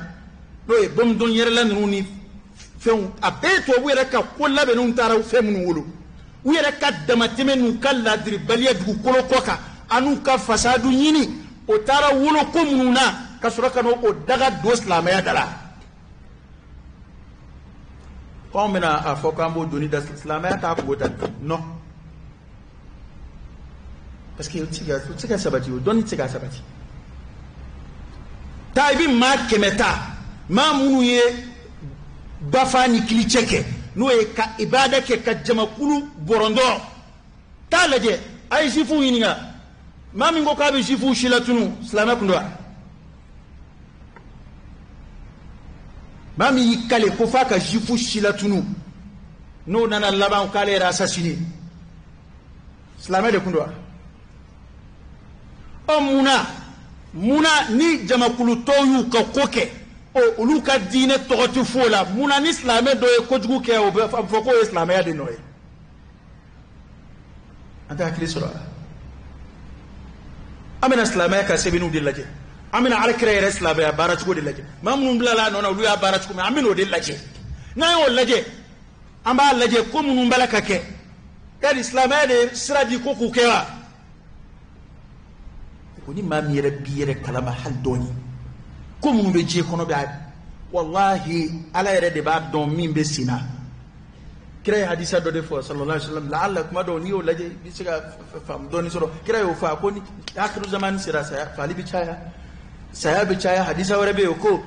Speaker 1: n'o ye bɔnmudɔn yɛrɛla ninnu ni fɛnw a bɛɛ ye tubabu yɛrɛ ka ko labɛnnenw taara fɛn minnu wolo u yɛrɛ ka damatɛmɛ n'u ka ladiribaliya dugukolo kɔ kan an'u ka fasadu ɲini o taara wolo ko minnu na ka sɔrɔ ka n'o daga don silamɛya da la k'anw bɛna a fɔ k'an b'o doni da silamɛya t'a kungo ta non parce que o tɛ se ka sabati o dɔnni tɛ se ka sabati taa i bɛ maa 100 ta maa minnu ye bafa ni kilicɛ kɛ n'o ye ka ibada kɛ ka jamakulu bɔrɔndɔ taa lajɛ a ye sifuw ɲininka maa min ko k'a bɛ sifuw si latunu silamɛ kun don wa maa min y'i kale ko f'a ka sifu si latunu n'o nana laban k'ale yɛrɛ assassiné silamɛ de kun don wa ɔ munna ni jamakulu tɔw y'u ka ko kɛ olu ka diinɛ tɔgɔ tɛ fo la munna ni silamɛ dɔ ye kojugu kɛ o bɛ fɔ k'o ye silamɛya de nɔ ye an tɛ hakili sɔrɔ a la an bɛna silamɛya ka sɛbɛnniw de lajɛ an bɛna alakira yɛrɛ silamɛya baara cogo de lajɛ maa minnu bilala a nɔ na olu y'a baara cogo min an bɛna o de lajɛ n'an y'o lajɛ an b'a lajɛ ko minnu b'a la ka kɛ yali silamɛya de sira di ko k'u kɛ wa ko ni maa min yɛrɛ b'i yɛrɛ kalama hali dɔɔni ko minnu bɛ diɲɛ kɔnɔ bɛ wallahi ala yɛrɛ de b'a dɔn min bɛ sen na kira ye hadisa dɔ de fɔ sallallahu alaihi wasallam la'alla kuma dɔw n'i y'o lajɛ i bɛ se ka faamu dɔɔni sɔrɔ kira y'o fɔ ko ni akhiru zamani sera saya fali bɛ caya hadisa wɛrɛ bɛ yen ko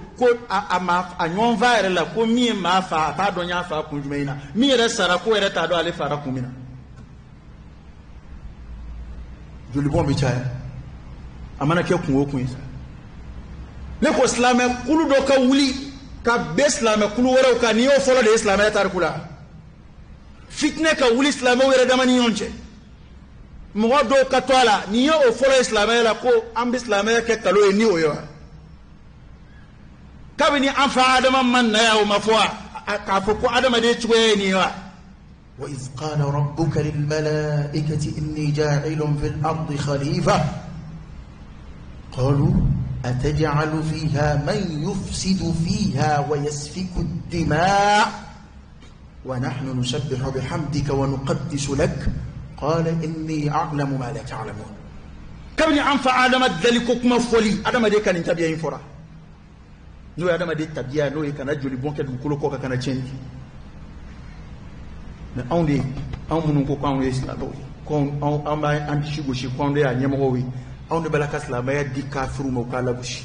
Speaker 1: a ɲɔgɔn fa yɛrɛ la ko min ye maa fa a t'a dɔn y'a fa kun jumɛn in na min yɛrɛ sara ko yɛrɛ t'a dɔn ale fara kun min na jolibɔn bɛ caya a mana kɛ kun o kun ye sa ne ko silamɛ kulu dɔ ka wuli ka bɛn silamɛ kulu wɛrɛw kan n'i y'o fɔlɔ de ye silamɛya tariku la fitinɛ ka wuli silamɛw yɛrɛ dama ni ɲɔgɔn cɛ mɔgɔ dɔw ka to a la n'i y'o fɔlɔ ye silamɛya la ko an bɛ silamɛya kɛ kalo ye ni o ye wa kabini an fa adama man na ya o ma fɔ wa k'a fɔ ko adamaden cogoya ye nin ye wa
Speaker 2: وإذ قال ربك للملائكة إني جاعل في الأرض خليفة قالوا أتجعل فيها من يفسد فيها ويسفك الدماء ونحن نسبح بحمدك ونقدس لك قال إني أعلم ما لا تعلمون
Speaker 1: كابني أنفع آدم ذلك كما فولي آدم دي كان ينتبه ينفرا نو آدم دي تبيا نو يكنا جولي بونك دكولو كوكا كان تشينجي أون دي أون منو كوكا يسلابوي كون أون با أنتي شيغوشي كون دي أنيمغوي أون دي بلاكا سلامايا دي كافرو موكالا بوشي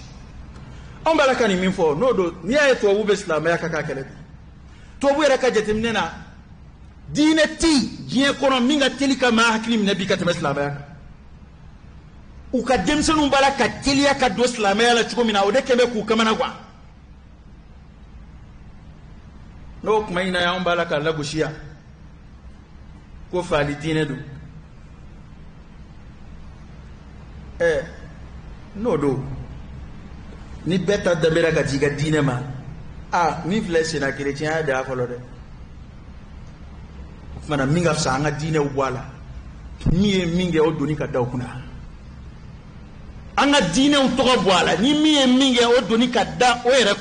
Speaker 1: أون بلاكا ني مينفو نو دو نيا تو وو بسلامايا كاكا كلي تو بو يركا جتمننا دينتي جي كونو ميغا تيليكا ما حكيم نبي كاتم اسلامايا او كدمسنو بلاكا تيليا كدو اسلامايا لا تشكو مينا ودي كيمي كو كمانا غوا نو كماينا يا أون بلاكا لا بوشيا ko fali diine do no do ni beta da bera ka jiga diine ma ni flèche na chrétien da folo de mana minga sa nga diine wala ni minge o doni ka daw kuna anga diine o to wala ni minge o doni ka da o yere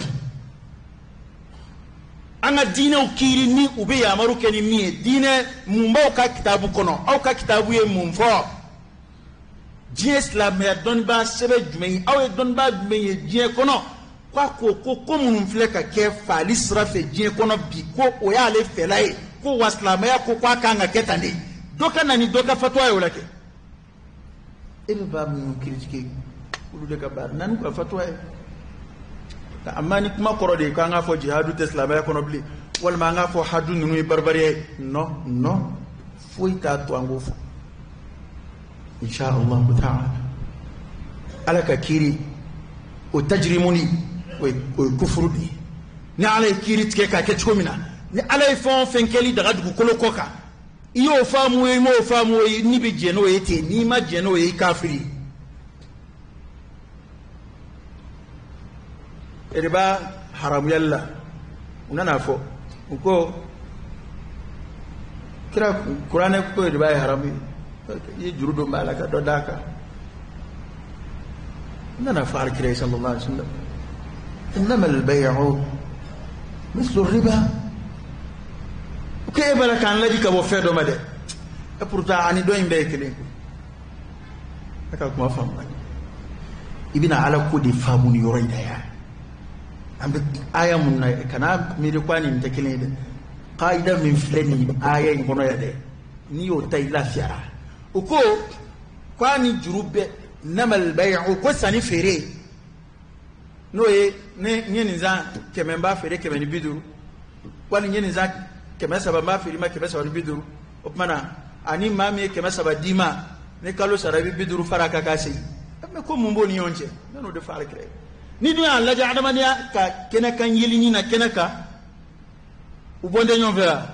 Speaker 1: anga diine o kiri ni ube ya maru keni mie diine mumba ka kitabu kono au ka kitabu ye mumfo diine islam ya don ba sebe jumei au don ba jumei diine kono kwa ko mun fle ka ke fali srafe diine kono bi ko o ya le felai ko waslam ya ko kwa kanga ketande doka nani doka fatwa yo lake ebe ba mun kritike ulu de ka bar nan ko fatwa amma ni kuma koro de ka nga fo jihadu teslamaya kono bli wal ma nga fo hadu nunu barbariye no fo ita to ango fo insha Allah ta'ala alaka kiri o tajrimuni o kufru di ni alay kiri tike ka ke chomina ni alay fon fenkeli daga dugu kolo koka
Speaker 2: iyo famu e mo famu e ni be jeno yete ni ma jeno e kafiri riba haram yalla unana fo ko kira qur'ana ko riba haram yi jurudo malaka do daka unana fa kira sallallahu alaihi wasallam انما البيع مثل الربا كيف كان لدي كبو فدو مده et pourtant ani do imbe kelen ko aka kuma famu ibina ala ko de famu ni yoro idaya ambe aya mun na kana mi de kwani mta kelen de qaida min fleni aya ngono ya de ni yo tay la fiara uko kwani jurube namal bay'u ko sani fere no ye ne nyeni za kememba fere kemeni biduru kwani nyeni za kemesa ba ma fere ma kemesa wa biduru opmana ani mami kemesa ba dima ne kalo sarabi biduru faraka kasi me ko mumbo ni yonche nano de fara kre ni du Allah ja adamania ka kenaka yelini na kenaka ubonde nyon vera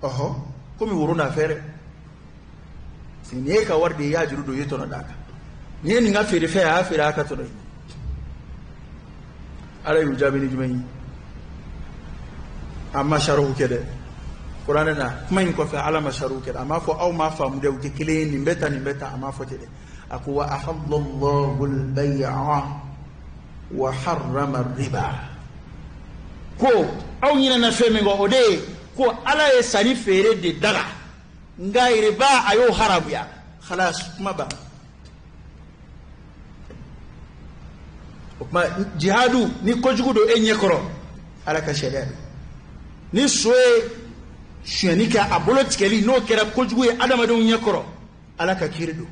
Speaker 2: oho ko mi wuruna fere sine ka warde ya juru do yeto na daka ni nga fere fe ha fere aka to do ala yu jabini jumani amma sharu kede qur'ana na kuma in ko fa ala masharu kede amma fo aw ma famu de ke kile ni beta amma fo tede aku wa ahallallahu al-bay'a wa harrama ar-riba ko aw nyina na feme ngo ode ko ala e sani fere de daga ngai riba ayo harabiya khalas kuma ba ma jihadu ni kojugudo enye koro ala ka sharia ni soe shenika abolo tikeli no kera kojugu e adama do nyekoro ala ka kirido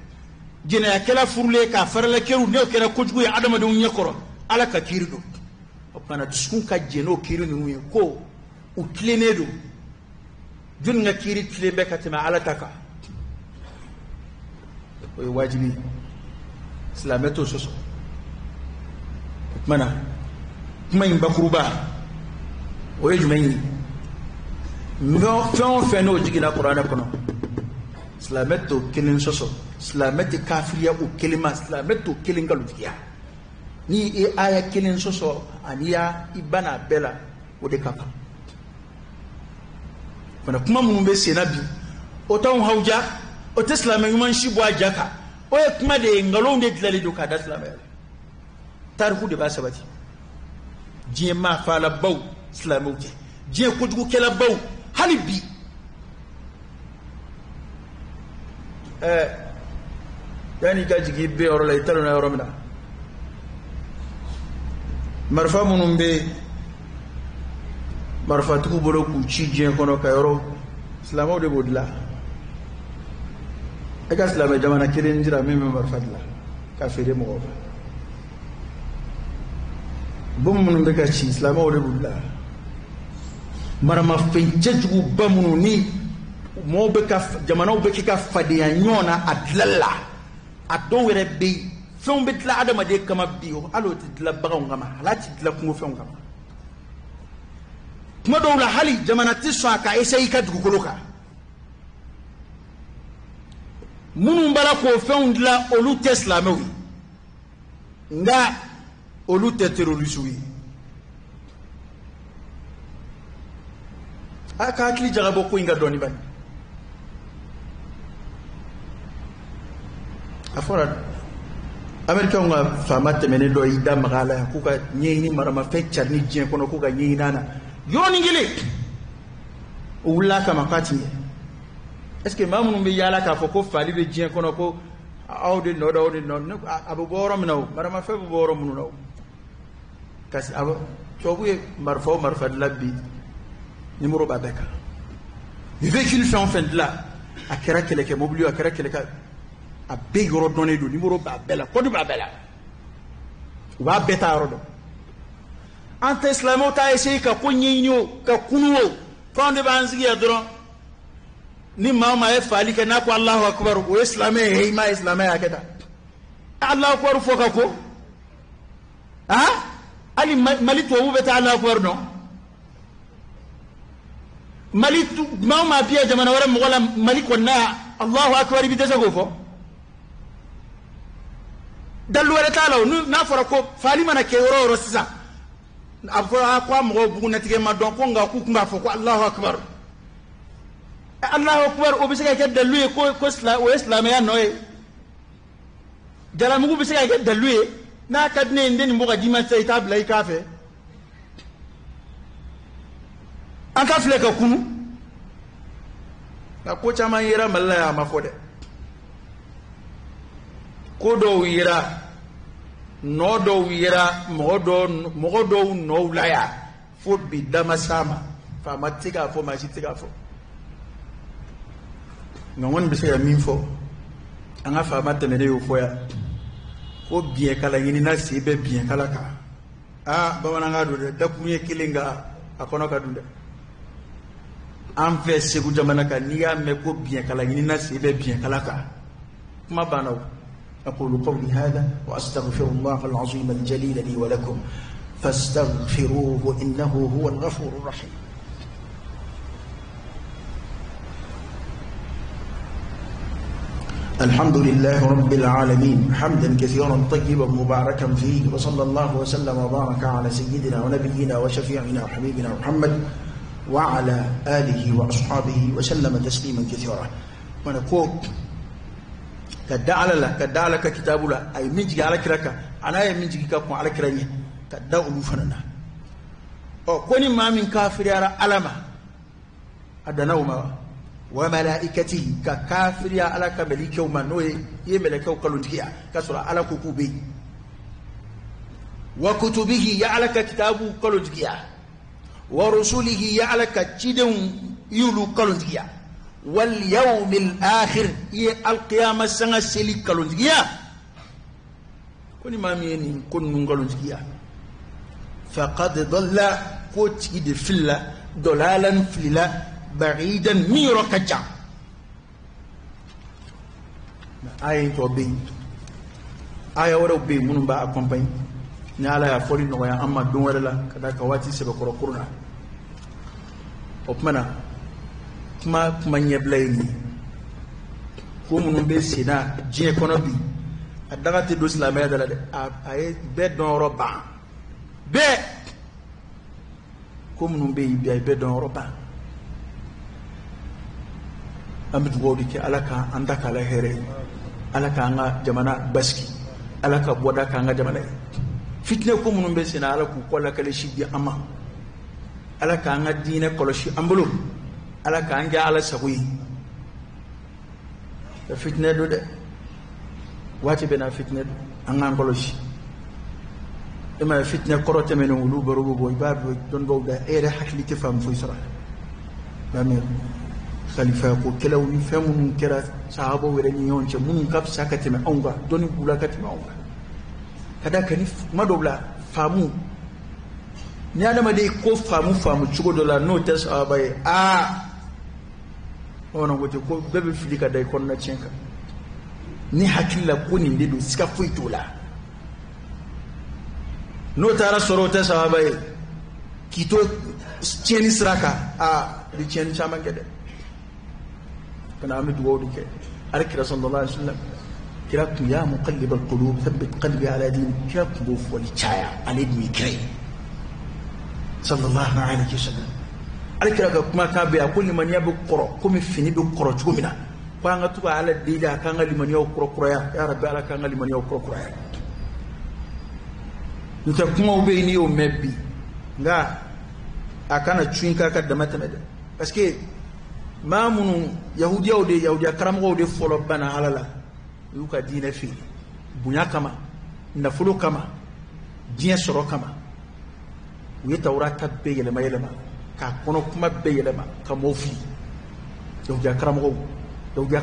Speaker 2: jina ya kala furle ka farla keru no kera kojugu e adama do nyekoro ala ka kirido opana tuskun ka jeno kirinu mu ko utlenedo jun nga kiri tlebe katima ala taka o wajibi islameto soso mana kuma in bakuruba o ye jumɛn ye fɛn o fɛn n'o jiginna kuranɛ kɔnɔ silamɛ t'o kelen sɔsɔ silamɛ tɛ kafiriya o kelen ma silamɛ t'o kelen nkalontigiya ni i aya kelen sɔsɔ ani i banna bɛɛ la o de ka kan fana kuma minnu bɛ senna bi o t'anw hawuja o tɛ silamɛ ɲuman si bɔ a ja kan o ye kuma de ye nkalonw de dilanlen don k'a da silamɛya la tariku de b'a sabati diɲɛ maa faala baw silamɛw tɛ diɲɛ kojugukɛla baw hali bi yanni ka jigin bɛ yɔrɔ la i talonna yɔrɔ min na marifa minnu bɛ marifatigiw bolo k'u ci diɲɛ kɔnɔ ka yɔrɔ silamɛw de b'o dilan e ka silamɛ jamana kelen jira min bɛ marifa dilan ka feere mɔgɔw ma bom minnu bɛ ka ci silamɛw de b'u dilan maramafɛn cɛjugu ba minnu ni mɔgɔw bɛ ka jamanaw bɛ kɛ ka fadenya ɲɔgɔn na a dilanli la a dɔw yɛrɛ bɛ yen fɛnw bɛ dilan adamaden kama bi hali o tɛ dilan baganw kama hali a tɛ dilan kungofɛnw kama kuma dɔw la hali jamana tɛ sɔn a ka essayer i ka dugukolo kan minnu b'a la k'o fɛnw dilan olu tɛ silamɛw ye nka olu tɛ terroriste ye a ka hakili jagabɔ ko in ka dɔɔni bani a fɔra américains ka faama tɛmɛnen dɔ y'i da maga a la yan k'u ka ɲɛɲini maramafɛn carini diɲɛ kɔnɔ k'u ka ɲɛɲini a na yɔrɔnin kelen o wulila kama k'a ti ɲɛ est ce que maa minnu bɛ yaala k'a fɔ ko faali bɛ diɲɛ kɔnɔ ko aw de nɔ da aw de nɔ a bɛ bɔ yɔrɔ min na o maramafɛn bɛ bɔ yɔrɔ minnu na o kasi a tubabu ye marifa o marifa dilan bi nimoro b'a bɛɛ kan ni véhicule fɛn o fɛn dilan a kɛra kɛlɛkɛ mobili a kɛra kɛlɛkɛ a bɛɛ yɔrɔ dɔnnen don nimoro b'a bɛɛ la kɔdi b'a bɛɛ la u b'a bɛɛ ta yɔrɔ dɔn an tɛ silamɛw t'a essayer ka ko ɲɛɲini o ka kunu o fɛnw de b'an sigi yan dɔrɔn ni maa o maa ye faali kɛ n'a ko alahu akubaru o ye silamɛ ye i m'a ye silamɛ y'a kɛ tan alahu akubaru fɔ ka ko hali mali tubabu bɛ taa alahu akubaru dɔn mali ma biya jamana wala mo wala mali ko na Allahu akbar bi desa go fo dalu wala taalaw na fara ko fali mana ke woro sisa afra ko mo bu na tige ma don ko nga ku nga fo ko Allahu akbar o bi se ka dalu ko islam ya noy jala mu bi se ka dalu na kadne ndeni mo ga dima sai tabla kafe an ka file ka kunu ka ko caman yira mallaya ma fo de ko do yira no do yira mo do no laya fo bi dama sama fa matika fo ma sitika fo ngon bi se min fo an ga fa matta ne yo fo ya ko biye kala yini na sibe biye kala ka bamana nga do de da kunye kilinga akono ka dunde an fɛ segu jamana kan n'i y'a mɛn ko biɲɛkala ɲini na se bɛ biɲɛkala kan kuma banna o aqulu qawli hada wa astaghfirullaha al-azim al-jalil li wa lakum fastaghfiruhu innahu huwa al-ghafurur rahim الحمد لله رب العالمين حمدا كثيرا طيبا مباركا فيه وصلى الله وسلم وبارك على سيدنا ونبينا وشفيعنا وحبيبنا محمد وعلى آله وأصحابه وسلم تسليما كثيرا ونقول كدع لك كتاب لا أي منجي على كرك أنا أي منجي كاكو على كرني كدع ألوفنا أو كوني ما من كافر يرى ألما أدناهما وملائكته ككافر يا على كملك يوم نوي يملك وكلنتيا كسر على كوكوبي وكتبه يعلك كتابه كلنتيا ورسله يعلك جدًا يلو كلنتيا واليوم الآخر القيامة سنة سلي كلنتيا كوني ما مين كن من كلنتيا فقد ضل كوتيد فلا ضلالا فلا بعيدا ميرو كجا آية توبي آية ورو بي منو با أكمبين نالا يا فولي نويا أما دون ولا كذا كواتي سبكورو كورونا أبمنا كما يبليني كومن بيسينا جي كونبي أدغتي دوس لا ميدا أي بيت دون ربع بيت كومن بي بيت دون ربع amit wodi ke alaka andaka la here alaka nga jamana baski alaka boda ka nga jamana fitne ko munum be sina alaku kola kale shidi ama alaka nga dine koloshi ambulo alaka anga ala sawi fitne do de wati bena fitne anga koloshi ema fitne korote men wulu barugo boy babu don do da ere hakli ke fam fu isra bamir khalifa ko kelaw ni famun kera sahabo were ni yonce mun kap sakati me onga doni bula kati me onga kada kani madobla famu ni adama de ko famu chugo dola no tes abaye ona gote ko bebe filika dai kon na chenka ni hakilla ko ni ndedo sika fuitula no tara soro tes abaye kito cheni sraka di chen chama gede كان عمد وودك أذكر صلى الله عليه وسلم كرات يا مقلب القلوب ثبت قلبي على دينك كرات بوف ولتشايا على دمي كري صلى الله عليه وسلم أذكر ما كان بيقول لمن يبي قرأ كم فيني بقرأ جمنا كان تبع على الديدا كان لمن يقرأ يا رب على كان لمن يقرأ نتكلم وبيني ومبي لا أكان تشينكا كدمت مدة بس كي ما منو يهوديا كرامو دي فولو بنا حلالا يوكا دين في بنيا كما نفلو كما دين سرو كما ويتورا تبي يلما يلما كاكونو كما بي يلما كموفي يهوديا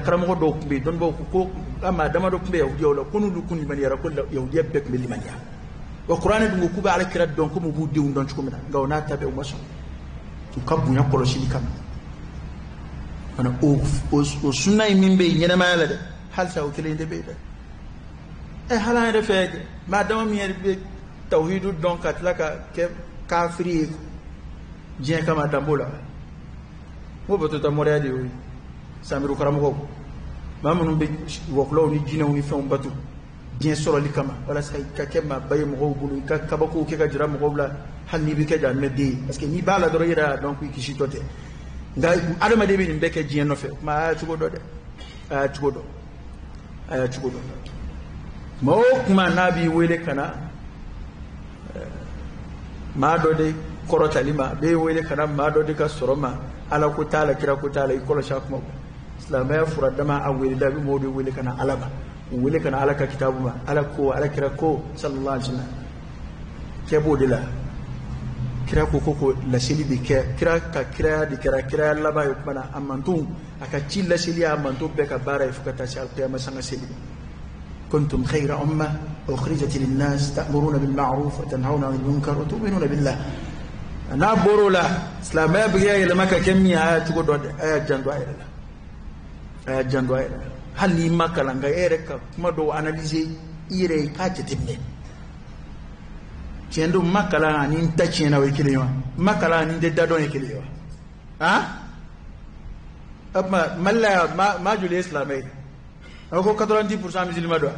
Speaker 2: كرامو دو كبي دون بو كو اما دما دو كبي يهوديا ولا كونو دو كوني من يرا كل يهوديا بك ملي من يا وقران دو كوبا على كرا دون كومو بو ديون دون كومنا غاونا تابي ومسو كابو يا كولوشي كام أنا وسنة من بين ينما لده هل سأوكلين ده بيده هل أنا رفعت ما دام مير توحيد الدون كتلا كافري جين كما تقوله
Speaker 1: mo bato ta moriya de yoyi samiru karamɔgɔw maa minnu bɛ wɔkulaw ni jinɛw ni fɛnw bato diɲɛ sɔrɔli kama walasa i ka kɛ maaba ye mɔgɔw bolo i ka kabakow kɛ ka jira mɔgɔw la hali n'i bɛ kɛ janmɛ den ye parce que n'i b'a la dɔrɔn i yɛrɛ y'a dɔn k'i kisi tɔ tɛ nka adamaden bɛ nin bɛɛ kɛ diɲɛ nɔfɛ kuma a y'a cogo dɔn dɛ a y'a cogo dɔn maa o kuma n'a b'i wele ka na maa dɔ de kɔrɔtali ma a b'e wele ka na maa dɔ de ka sɔrɔ ma ala ko t'a la kira ko t'a la i kɔlɔsi a kuma silamɛya fura dama a wele da a bɛ mɔgɔw de wele ka na ala ma u wele ka na ala ka kitabu ma ala ko ala kira ko sallallahu alaihi wasallam kɛ b'o de la kira ko laseli bɛ kɛ kira ka kiraya de kɛra kiraya laban ye kuma na a mantonw a ka ci laseli a manton bɛɛ ka baara ye fo ka taa se alqiyama sanga seli kuntum khayra umma ukhrijat lin-nas ta'muruna bil ma'ruf wa tanhauna 'anil munkar wa tu'minuna billah n'a bɔr'o la silamɛya bɛ yɛlɛma ka kɛ min ye a y'a cogo dɔn dɛ a y'a janto a yɛrɛ la hali n'i ma kalan nka e yɛrɛ ka kuma dɔw analyser i yɛrɛ ye k'a jateminɛ tiɲɛ don ma kalan ani n ta tiɲɛna o ye kelen ye wa ma kalan ani n tɛ da dɔn ye kelen ye wa o tuma mali la yan maa joli ye silamɛ ye a ko 90% musulman don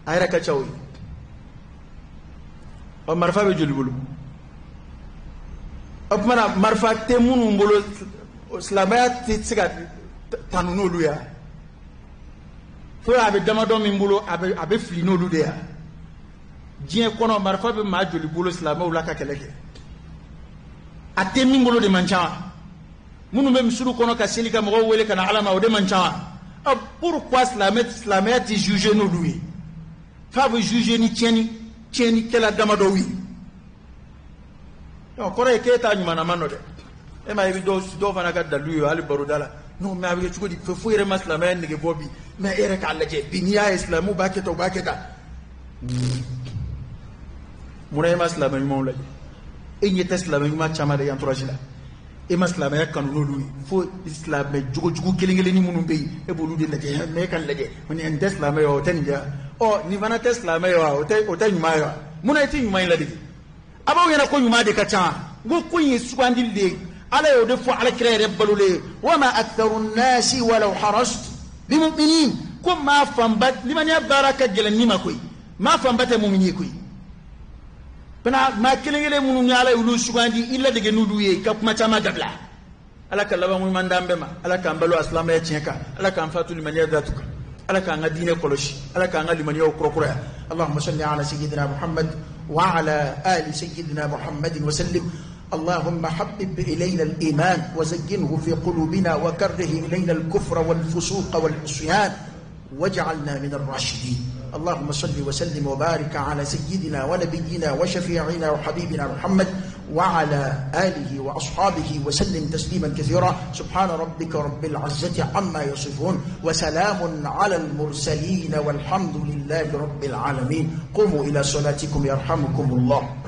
Speaker 1: a yɛrɛ ka ca o ye ɔ marifa bɛ joli bolo o tuma na marifa tɛ minnu bolo silamɛya tɛ se ka tanu n'olu ye fo a bɛ damadɔ min bolo a bɛ fili n'olu de ye diɲɛ kɔnɔ marifa bɛ maa joli bolo silamɛw la ka kɛlɛ kɛ a tɛ min bolo de man ca minnu bɛ misiri kɔnɔ ka seli ka mɔgɔw wele ka na ala ma o de man ca pourquoi silamɛya tɛ juger n'olu ye f'a bɛ juger ni tiɲɛnikɛla damadɔw ye kɔrɔ ye k'e t'a ɲumanama nɔ dɛ e ma i bɛ dɔw fana ka dalu ye hali baroda la non mais a bɛ kɛ cogo di fo yɛrɛ ma silamɛya nege bɔ bi mais e yɛrɛ k'a lajɛ bi n'i y'a ye silamɛw b'a kɛ tan u b'a kɛ tan munna e ma silamɛ ɲumanw lajɛ e ɲɛ tɛ silamɛ ɲuman caman de entourage la e ma silamɛya kanu n'olu ye fo silamɛ jogojugu kelen kelen ni minnu bɛ yen e b'olu de lajɛ mais e ka lajɛ nin tɛ silamɛ ye wa o tɛ nin kɛ wa nin fana tɛ silamɛ ye wa o tɛ ɲuman ye wa munna e tɛ ɲuman in ladege a b'aw ɲɛna ko ɲuman de ka ca ko in ye sugandili de ye ala y'o de fɔ ala kira yɛrɛ balolen wa ma aktharu nnasi walaw harastu bimuminin ko maa fanba limaniya baara ka gɛlɛn ni ma koyi maa fanba tɛ mumini ye koyi bana maa kelen kelen minnu ni ala y'olu sugandi i ladege n'olu ye ka kuma caman dabila ala ka laban ɲuman d'an bɛɛ ma ala k'an balo asilamɛya tiɲɛ kan ala k'an fatu limaniya datu kan ala k'an ka diinɛ kɔlɔsi ala k'an ka limaniyaw kɔrɔkɔrɔya allahumma salli ala sayyidina muhammad wa ala ali sayyidina muhammadin wa sallim اللهم حبب إلينا الإيمان وزينه في قلوبنا وكره إلينا الكفر والفسوق والعصيان واجعلنا من الراشدين اللهم صل وسلم وبارك على سيدنا ونبينا وشفيعنا وحبيبنا محمد وعلى آله وأصحابه وسلم تسليما كثيرا سبحان ربك رب العزة عما يصفون وسلام على المرسلين والحمد لله رب العالمين قوموا إلى صلاتكم يرحمكم الله